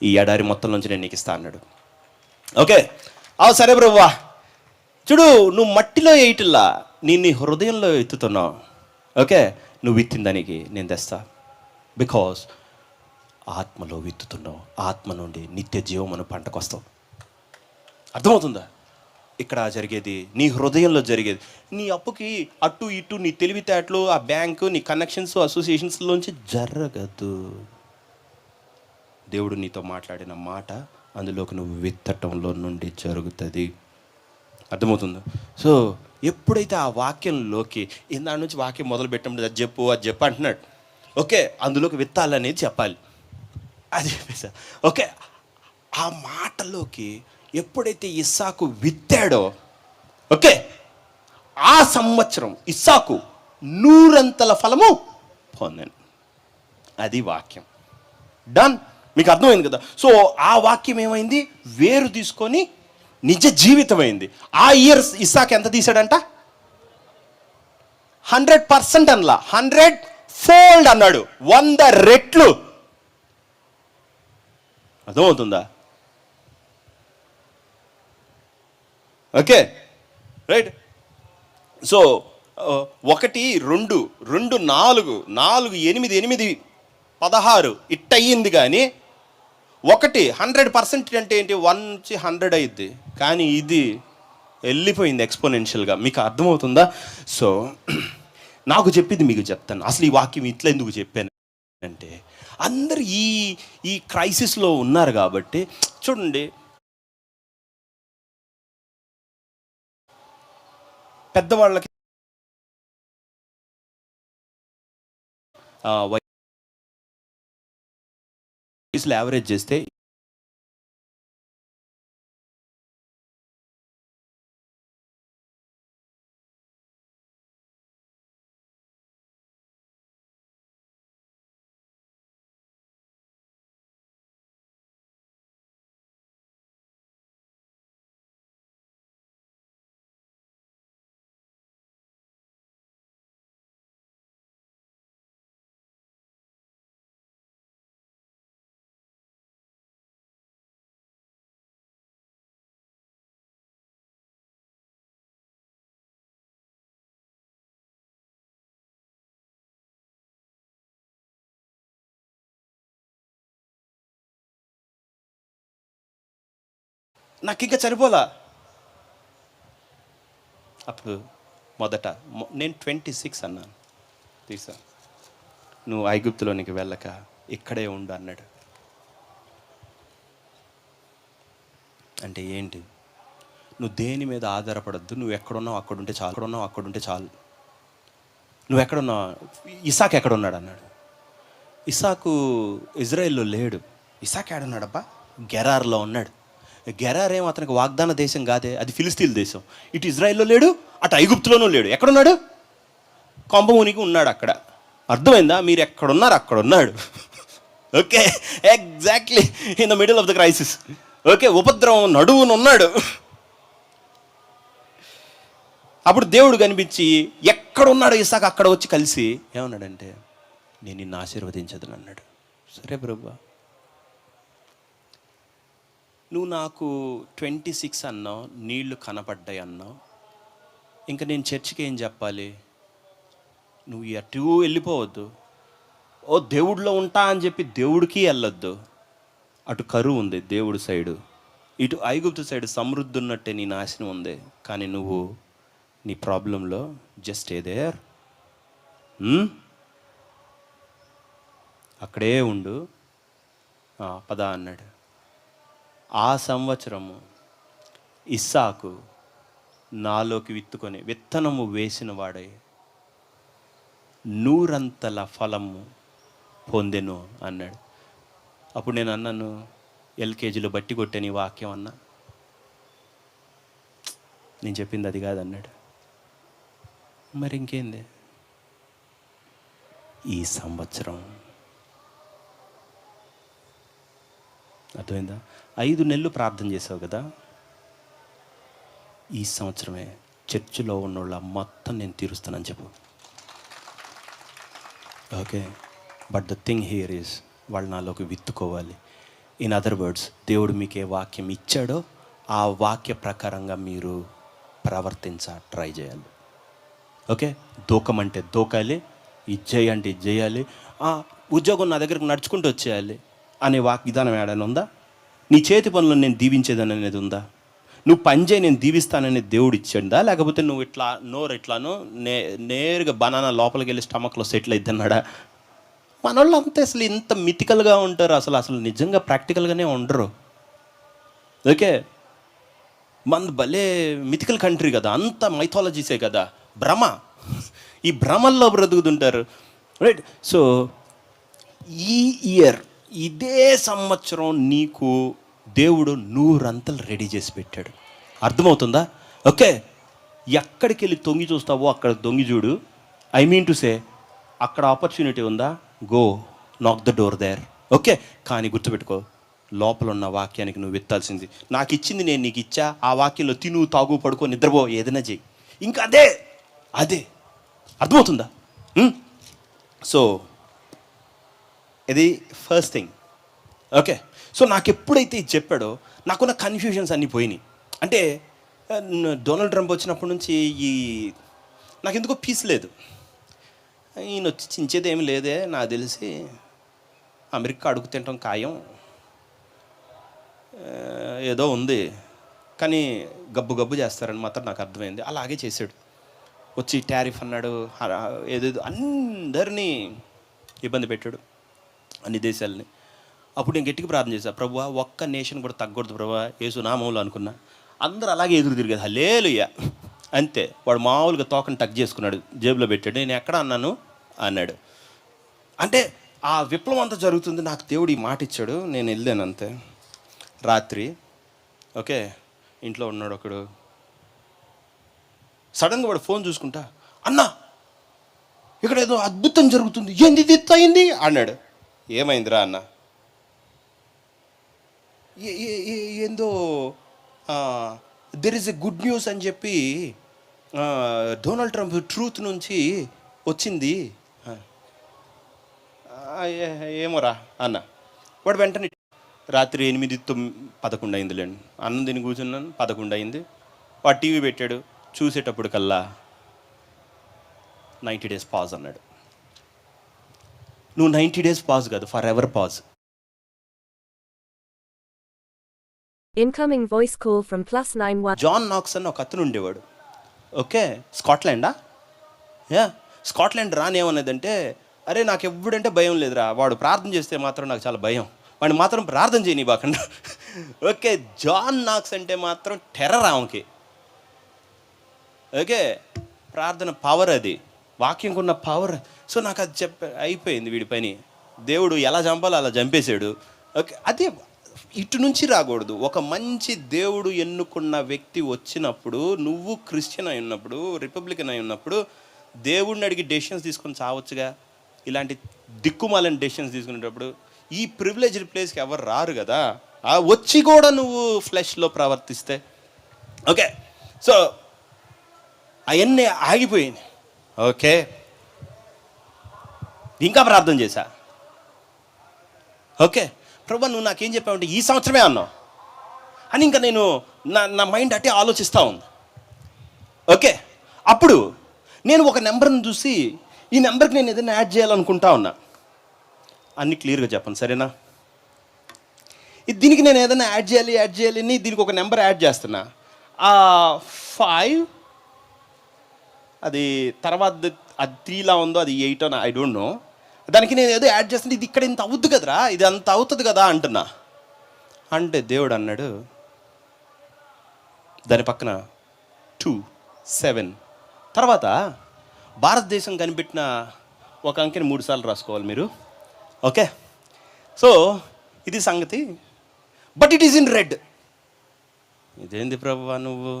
ఈ ఎడారి మొత్తం నుంచి నేను నీకు ఇస్తా అన్నాడు. ఓకే, సరే ప్రభువా, చూడు నువ్వు మట్టిలో వేయటిల్లా, నీ హృదయంలో ఎత్తుతున్నావు. ఓకే, నువ్వు విత్తిన దానికి నేను తెస్తా. బికాస్ ఆత్మలో విత్తుతున్నావు, ఆత్మ నుండి నిత్య జీవమును పంటకు వస్తావు. అర్థమవుతుందా? ఇక్కడ జరిగేది నీ హృదయంలో జరిగేది. నీ అప్పుకి అటు ఇటు నీ తెలివితేటలు, ఆ బ్యాంకు, నీ కనెక్షన్స్, అసోసియేషన్స్లోంచి జరగదు. దేవుడు నీతో మాట్లాడిన మాట అందులోకి నువ్వు విత్తటంలో నుండి జరుగుతుంది. అర్థమవుతుందా? సో ఎప్పుడైతే ఆ వాక్యంలోకి ఇందాడి నుంచి వాక్యం మొదలు పెట్టినప్పుడు అది చెప్పు అంటున్నాడు. ఓకే, అందులోకి విత్తాలనేది చెప్పాలి, అది చెప్పేసా. ఓకే, ఆ మాటలోకి ఎప్పుడైతే ఇస్సాకు విత్తాడో, ఓకే, ఆ సంవత్సరం ఇస్సాకు 100 ఫలము పొందాను. అది వాక్యం. డన్. మీకు అర్థమైంది కదా? సో ఆ వాక్యం ఏమైంది? వేరు తీసుకొని నిజ జీవితమైంది. ఆ ఇయర్ ఇస్సాకు ఎంత తీసాడంట? 100% అనలా, 100 ఫోల్డ్ అన్నాడు, 100 రెట్లు. అర్థమవుతుందా? Okay, right. సో 1 2 2 4 4 8 8 16 ఇట్ అయ్యింది. కానీ 100% అంటే ఏంటి, 1 నుంచి 100 అయ్యిద్ది. కానీ ఇది వెళ్ళిపోయింది ఎక్స్పోనెన్షియల్గా. మీకు అర్థమవుతుందా? సో నాకు చెప్పింది మీకు చెప్తాను. అసలు ఈ వాక్యం ఇట్లా ఎందుకు చెప్పాను అంటే, అందరు ఈ క్రైసిస్లో ఉన్నారు కాబట్టి. చూడండి, పెద్దవాళ్ళకి వయసులో యావరేజ్ చేస్తే నాకు ఇంకా సరిపోలా. అప్పుడు మొదట నేను 26 అన్నాను. తీసా, నువ్వు ఐగుప్తులోనికి వెళ్ళక ఇక్కడే ఉండు అన్నాడు. అంటే ఏంటి? నువ్వు దేని మీద ఆధారపడద్దు. నువ్వు ఎక్కడున్నావు అక్కడుంటే చాలు. నువ్వు ఎక్కడున్నావు? ఇసాక్ ఎక్కడున్నాడు అన్నాడు. ఇసాకు ఇజ్రాయెల్లో లేడు. ఇసాక్ ఏడున్నాడబ్బా? గెరార్లో ఉన్నాడు. గెరార్ ఏం అతనికి వాగ్దాన దేశం కాదే, అది ఫిలిస్తీన్ దేశం. ఇటు ఇజ్రాయెల్లో లేడు, అటు ఐగుప్తులోనూ లేడు. ఎక్కడున్నాడు? కొంపమునికి ఉన్నాడు అక్కడ. అర్థమైందా? మీరు ఎక్కడున్నారు అక్కడ ఉన్నాడు. Okay, exactly in the middle of the crisis. Okay, ఉపద్రవం నడువునున్నాడు. అప్పుడు దేవుడు కనిపించి ఎక్కడున్నాడో ఇసాకు అక్కడ వచ్చి కలిసి ఏమన్నాడంటే, నేను నిన్ను ఆశీర్వదించదని అన్నాడు. సరే ప్రభువా, నువ్వు నాకు 26 అన్నావు, నీళ్లు కనపడ్డాయి అన్నావు. ఇంకా నేను చర్చికి ఏం చెప్పాలి? నువ్వు ఎటు వెళ్ళిపోవద్దు. ఓ దేవుడిలో ఉంటా అని చెప్పి దేవుడికి వెళ్ళొద్దు. అటు కరువు ఉంది దేవుడి సైడు, ఇటు ఐగుప్తు సైడు సమృద్ధి ఉన్నట్టే నీ నాశనం ఉంది. కానీ నువ్వు నీ ప్రాబ్లంలో జస్ట్ ఏదేర్ అక్కడే ఉండు. పద అన్నాడు. ఆ సంవత్సరము ఇస్సాకు నాలోకి విత్తుకొని విత్తనము వేసిన వాడే 100 ఫలము పొందెను అన్నాడు. అప్పుడు నేను అన్నాను, ఎల్కేజీలో బట్టి కొట్టాను ఈ వాక్యం అన్నా. నేను చెప్పింది అది కాదన్నాడు. మరి ఇంకేంది? ఈ సంవత్సరం అర్థమైందా? 5 నెలలు ప్రార్థన చేసావు కదా, ఈ సంవత్సరమే చర్చిలో ఉన్నోళ్ళ మొత్తం నేను తీరుస్తానని చెప్పు. Okay, but the thing here is, వాళ్ళు నాలోకి విత్తుకోవాలి. ఇన్ అదర్ వర్డ్స్, దేవుడు మీకు ఏ వాక్యం ఇచ్చాడో ఆ వాక్య ప్రకారంగా మీరు ట్రై చేయాలి. ఓకే, దూకమంటే దూకాలి, ఇది చేయంటే ఇది చేయాలి. ఉద్యోగం నా దగ్గరకు నడుచుకుంటూ వచ్చేయాలి అనే విధానం ఏడైనా ఉందా? నీ చేతి పనులను నేను దీవించేదని అనేది ఉందా? నువ్వు పనిచేయి నేను దీవిస్తానని దేవుడు ఇచ్చాడా? లేకపోతే నువ్వు ఇట్లా ఇట్లానో నేరుగా బనానా లోపలికి వెళ్ళి స్టమక్లో సెటిల్ అయిద్దన్నాడా? మన వాళ్ళు అంతే అసలు ఇంత మితికల్గా ఉంటారు, అసలు నిజంగా ప్రాక్టికల్గానే ఉండరు. ఓకే, మన భలే మితికల్ కంట్రీ కదా, అంత మైథాలజీసే కదా, భ్రమ. ఈ భ్రమల్లో బ్రతుకుతుంటారు, రైట్? సో ఈ ఇయర్, ఇదే సంవత్సరం నీకు దేవుడు 100 రెడీ చేసి పెట్టాడు. అర్థమవుతుందా? ఓకే, ఎక్కడికి వెళ్ళి తొంగి చూస్తావో అక్కడ దొంగి చూడు. ఐ మీన్ టు సే, అక్కడ ఆపర్చునిటీ ఉందా, గో నాక్ ద డోర్ దేర్. ఓకే, కానీ గుర్తుపెట్టుకో, లోపల ఉన్న వాక్యానికి నువ్వు విత్తాల్సింది. నాకు ఇచ్చింది నేను నీకు ఇచ్చా, ఆ వాక్యంలో తిను తాగు పడుకో నిద్రపో ఏదైనా చెయ్యి, ఇంకా అదే అర్థమవుతుందా? సో ఇది ఫస్ట్ థింగ్. ఓకే, సో నాకు ఎప్పుడైతే ఇది చెప్పాడో నాకున్న కన్ఫ్యూజన్స్ అన్నీ పోయినాయి. అంటే డొనాల్డ్ ట్రంప్ వచ్చినప్పటి నుంచి నాకు ఎందుకో పీస్ లేదు. ఈయన వచ్చి చించేది ఏమి లేదే, నాకు తెలిసి అమెరికా అడుగు తినటం ఖాయం, ఏదో ఉంది, కానీ గబ్బు గబ్బు చేస్తారని మాత్రం నాకు అర్థమైంది. అలాగే చేశాడు. వచ్చి టారిఫ్ అన్నాడు, ఏదేదో అందరినీ ఇబ్బంది పెట్టాడు, అన్ని దేశాలని. అప్పుడు నేను గట్టిగా ప్రార్థన చేశాను, ప్రభువా ఒక్క నేషన్ కూడా తగ్గకూడదు ప్రభువా, యేసు నామములో అనుకున్నా. అందరూ అలాగే ఎదురు తిరిగేది, హల్లెలూయా అంతే. వాడు మామూలుగా తోకని టక్ చేసుకున్నాడు, జేబులో పెట్టాడు. నేను ఎక్కడ అన్నాను అన్నాడు. అంటే ఆ విప్లవం అంతా జరుగుతుంది, నాకు దేవుడు ఈ మాట ఇచ్చాడు. నేను వెళ్ళాను అంతే. రాత్రి ఓకే, ఇంట్లో ఉన్నాడు ఒకడు. సడన్గా వాడు ఫోన్ చూసుకుంటా, అన్నా ఇక్కడ ఏదో అద్భుతం జరుగుతుంది, ఏంది ఇది అయింది అన్నాడు. ఏమైందిరా అన్న? ఏందో there is a good news అని చెప్పి డొనాల్డ్ ట్రంప్ ట్రూత్ నుంచి వచ్చింది. ఏమోరా అన్న. వాడు వెంటనే రాత్రి 8-11 అయిందిలేండి, అన్నం తిని కూర్చున్నాను, 11 అయింది. వాడు టీవీ పెట్టాడు, చూసేటప్పుడు కల్లా 90 days పాజ్ అన్నాడు. నువ్వు 90 days పాజ్ కాదు, forever pause. Incoming voice call from +91. John Knox అని ఒక అతను ఉండేవాడు. ఓకే, స్కాట్లాండా? స్కాట్లాండ్ రానేమన్నదంటే, అరే నాకు ఎవ్వడంటే భయం లేదురా, వాడు ప్రార్థన చేస్తే మాత్రం నాకు చాలా భయం, వాడిని మాత్రం ప్రార్థన చేయని బాకుండా. ఓకే, జాన్ నాక్స్ అంటే మాత్రం టెర్రర్ ఆమెకి. ఓకే, ప్రార్థన పవర్, అది వాక్యంకు ఉన్న పవర్. సో నాకు అది అయిపోయింది వీడి పని. దేవుడు ఎలా చంపాలో అలా చంపేశాడు. ఓకే, అదే ఇటు నుంచి రాకూడదు. ఒక మంచి దేవుడు ఎన్నుకున్న వ్యక్తి వచ్చినప్పుడు, నువ్వు క్రిస్టియన్ అయి ఉన్నప్పుడు, రిపబ్లికన్ అయి ఉన్నప్పుడు, దేవుడిని అడిగి డెసిషన్స్ తీసుకొని చావచ్చుగా. ఇలాంటి దిక్కుమాలని డెసిషన్స్ తీసుకునేటప్పుడు ఈ ప్రివిలేజ్డ్ ప్లేస్కి ఎవరు రారు కదా, వచ్చి కూడా నువ్వు ఫ్లెష్లో ప్రవర్తిస్తే. ఓకే, సో అవన్నీ ఆగిపోయింది. ఓకే, ఇంకా ప్రార్థన చేశా. ఓకే ప్రభు, నువ్వు నాకేం చెప్పావంటే ఈ సంవత్సరమే అన్నావు అని ఇంకా నేను నా మైండ్ అట్టే ఆలోచిస్తూ ఉంది. ఓకే, అప్పుడు నేను ఒక నెంబర్ని చూసి, ఈ నెంబర్కి నేను ఏదైనా యాడ్ చేయాలనుకుంటా ఉన్నా. అన్నీ క్లియర్గా చెప్పండి సరేనా? దీనికి నేను ఏదైనా యాడ్ చేయాలి అని దీనికి ఒక నెంబర్ యాడ్ చేస్తున్నా. 5 అది తర్వాత అది 3లా ఉందో, అది 8 అని ఐ డోంట్ నో. దానికి నేను ఏదో యాడ్ చేస్తుంటే, ఇది ఇక్కడ ఇంత అవుద్దు కదరా, ఇది అంత అవుతుంది కదా అంటున్నా. అంటే దేవుడు అన్నాడు, దాని పక్కన 2 7 తర్వాత భారతదేశం కనిపెట్టిన ఒక అంకెని 3 సార్లు రాసుకోవాలి మీరు. ఓకే, సో ఇది సంగతి. But it is in red. ఇదేంది ప్రభువా నువ్వు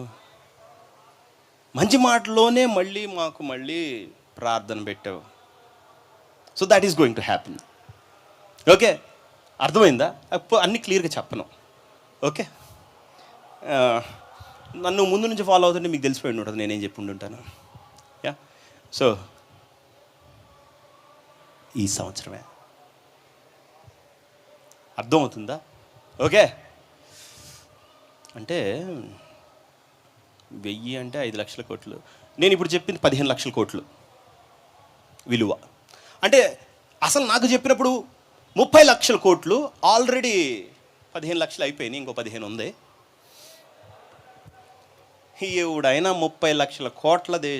మంచి మాటలోనే మాకు మళ్ళీ ప్రార్థన పెట్టావు. So that is going to happen. Okay, అర్థమైందా? అన్నీ క్లియర్గా చెప్పను. ఓకే, నన్ను ముందు నుంచి ఫాలో అవుతుంటే మీకు తెలిసిపోయి ఉంటుంది నేనేం చెప్పి ఉండుంటాను. యా, సో ఈ సంవత్సరమే. అర్థమవుతుందా? ఓకే, అంటే 1000 అంటే 5 లక్షల కోట్లు. నేను ఇప్పుడు చెప్పింది 15 లక్షల కోట్లు విలువ. అంటే అసలు నాకు చెప్పినప్పుడు 30 లక్షల కోట్లు, ఆల్రెడీ 15 లక్షలు అయిపోయినాయి, ఇంకో 15 ఉంది. ఎవడైనా 30 లక్షల కోట్లది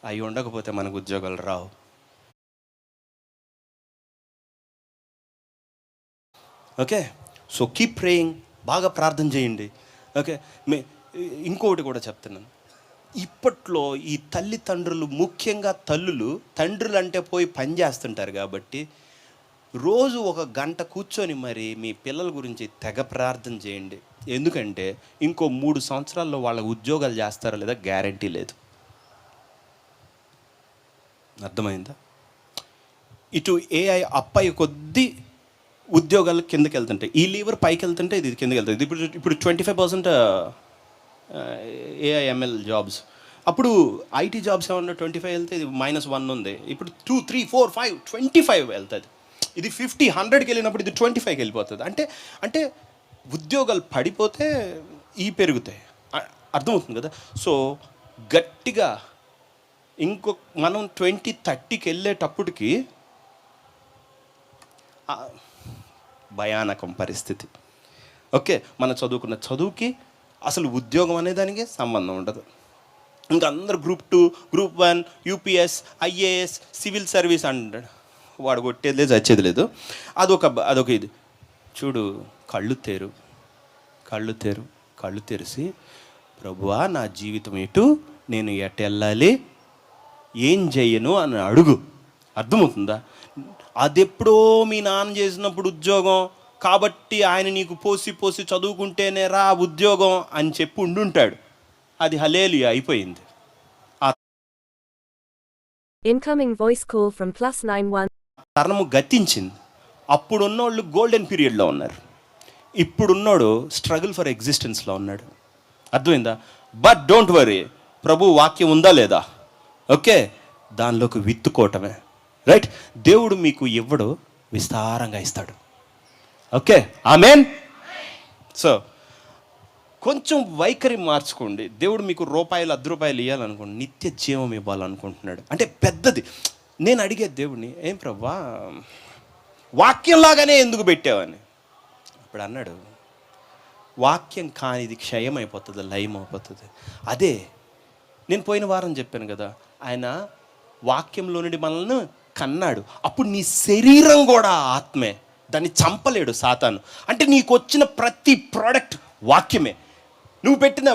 అవి ఉండకపోతే మనకు ఉద్యోగాలు రావు. ఓకే, సో కీప్ ప్రేయింగ్, బాగా ప్రార్థన చేయండి. ఓకే, ఇంకొకటి కూడా చెప్తున్నాను. ఇప్పట్లో ఈ తల్లిదండ్రులు, ముఖ్యంగా తండ్రులు అంటే పోయి పని చేస్తుంటారు కాబట్టి రోజు 1 గంట కూర్చొని మరి మీ పిల్లల గురించి తెగ ప్రార్థన చేయండి. ఎందుకంటే ఇంకో 3 సంవత్సరాల్లో వాళ్ళ ఉద్యోగాలు చేస్తారో లేదా గ్యారంటీ లేదు. అర్థమైందా? ఇటు ఏఐ అప్పయ్య కొద్దీ ఉద్యోగాలు కిందకి వెళ్తుంటాయి, ఈ లీవర్ పైకి వెళ్తుంటే ఇది కిందకి వెళ్తుంది. ఇప్పుడు 25% ఏఐఎంఎల్ జాబ్స్. అప్పుడు ఐటీ జాబ్స్ ఏమన్నా 25 వెళ్తే ఇది -1 ఉంది. ఇప్పుడు 2 3 4 5 25 వెళ్తుంది. ఇది 50 100కి వెళ్ళినప్పుడు ఇది 25కి వెళ్ళిపోతుంది. అంటే ఉద్యోగాలు పడిపోతే ఈ పెరుగుతాయి. అర్థమవుతుంది కదా. సో గట్టిగా మనం 2030కి వెళ్ళేటప్పటికి భయానకం పరిస్థితి. ఓకే, మనం చదువుకున్న చదువుకి అసలు ఉద్యోగం అనే దానికి సంబంధం ఉండదు. ఇంకా అందరు group 2, group 1, UPS, IAS, civil service అంటాడు. వాడు కొట్టేది లేదు, చచ్చేది లేదు. అదొక ఇది. చూడు, కళ్ళు తెరిచి ప్రభువా నా జీవితం ఎటు, నేను ఎటు వెళ్ళాలి, ఏం చెయ్యను అని అడుగు. అర్థమవుతుందా? అదెప్పుడో మీ నాన్న చేసినప్పుడు ఉద్యోగం కాబట్టి ఆయన నీకు పోసి చదువుకుంటేనే రా ఉద్యోగం అని చెప్పి ఉండుంటాడు. అది హల్లెలూయా అయిపోయింది. Incoming voice call from +91. తరణము గతించింది. అప్పుడున్నోళ్ళు golden పీరియడ్లో ఉన్నారు, ఇప్పుడున్నోడు స్ట్రగుల్ ఫర్ ఎగ్జిస్టెన్స్లో ఉన్నాడు. అర్థమైందా? బట్ డోంట్ వరీ, ప్రభు వాక్యం ఉందా లేదా? ఓకే, దానిలోకి విత్తుకోవటమే. రైట్, దేవుడు మీకు ఇవ్వడు, విస్తారంగా ఇస్తాడు. ఓకే, ఆమేన్. సో కొంచెం వైఖరి మార్చుకోండి. దేవుడు మీకు రూపాయలు 10 రూపాయలు ఇవ్వాలనుకోండి, నిత్య జీవం ఇవ్వాలనుకుంటున్నాడు. అంటే పెద్దది. నేను అడిగే దేవుడిని, ఏం ప్రభా వాక్యంలాగానే ఎందుకు పెట్టావని. అప్పుడు అన్నాడు, వాక్యం కానిది క్షయం అయిపోతుంది, లయం అయిపోతుంది. అదే నేను పోయిన వారం చెప్పాను కదా, ఆయన వాక్యంలో నుండి మనల్ని కన్నాడు. అప్పుడు నీ శరీరం కూడా ఆత్మే, దాన్ని చంపలేడు సాతాను. అంటే నీకు వచ్చిన ప్రతి ప్రోడక్ట్ వాక్యమే. నువ్వు పెట్టిన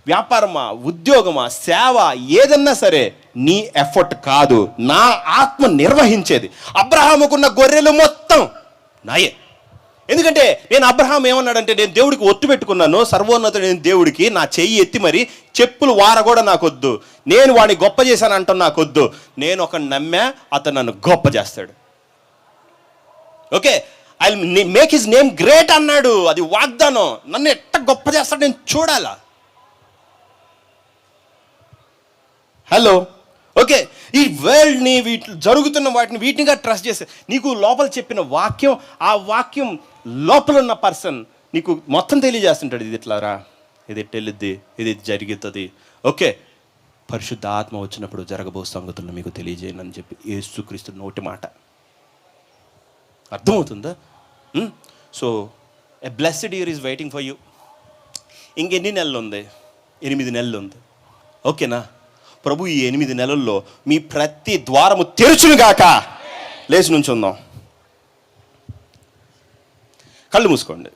వ్యాపారమా, ఉద్యోగమా, సేవ, ఏదన్నా సరే నీ ఎఫర్ట్ కాదు, నా ఆత్మ నిర్వహించేది. అబ్రహాముకున్న గొర్రెలు మొత్తం నాయే. ఎందుకంటే నేను అబ్రహాం ఏమన్నాడంటే, నేను దేవుడికి ఒట్టు పెట్టుకున్నాను, సర్వోన్నతుడైన దేవుడికి నా చెయ్యి ఎత్తి మరి చెప్పులు వార కూడా నాకొద్దు, నేను వాడిని గొప్ప చేశాను అంటాను నాకొద్దు, నేను ఒక నమ్మా అతను నన్ను గొప్ప చేస్తాడు. Okay, I make his name great అన్నాడు. అది వాగ్దానం. నన్ను ఎట్ట గొప్ప చేస్తాడు నేను చూడాలా. హలో, ఓకే, ఈ వరల్డ్ని జరుగుతున్న వీటినిగా ట్రస్ట్ చేస్తే నీకు లోపల చెప్పిన వాక్యం, ఆ వాక్యం లోపల ఉన్న పర్సన్ నీకు మొత్తం తెలియజేస్తుంటాడు. ఇది ఇట్లారా, ఇది ఎట్టెళ్ళిద్ది, ఇది జరుగుతుంది. ఓకే, పరిశుద్ధ ఆత్మ వచ్చినప్పుడు జరగబో సంగతులను మీకు తెలియజేయనని చెప్పి యేసుక్రీస్తు నోటి మాట. అర్థమవుతుందా? So a blessed year is waiting for you. ఇంకెన్ని నెలలు ఉంది? 8 నెలలు ఉంది. ఓకేనా? ప్రభు ఈ 8 నెలల్లో మీ ప్రతి ద్వారము తెరుచునుగాక. లేచి నుంచుందాం, కళ్ళు మూసుకోండి.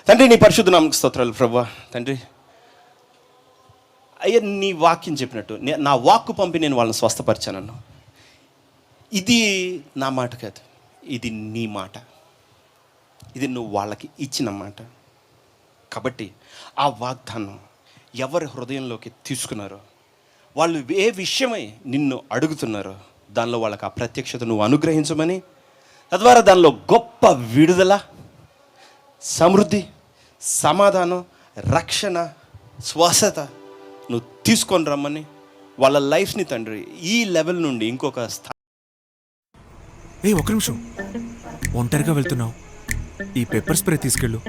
తండ్రి, నీ పరిశుద్ధ నామముకు స్తోత్రాలు ప్రభువా. తండ్రి అయ్యా, నీ వాక్యం చెప్పినట్టు నా వాక్కు పంపి నేను వాళ్ళని స్వస్థపరిచానన్ను. ఇది నా మాట కాదు, ఇది నీ మాట, ఇది నువ్వు వాళ్ళకి ఇచ్చిన మాట. కాబట్టి ఆ వాగ్దానం ఎవరి హృదయంలోకి తీసుకున్నారో, వాళ్ళు ఏ విషయమై నిన్ను అడుగుతున్నారో దానిలో వాళ్ళకి ఆ ప్రత్యక్షత నువ్వు అనుగ్రహించమని, తద్వారా దానిలో గొప్ప విడుదల, సమృద్ధి, సమాధానం, రక్షణ, స్వస్థత నువ్వు తీసుకొని రమ్మని వాళ్ళ లైఫ్ని తండ్రి ఈ లెవెల్ నుండి ఇంకొక ఒక్క నిమిషం, ఒంటరిగా వెళ్తున్నావు, ఈ పెప్పర్ స్ప్రే తీసుకెళ్ళు.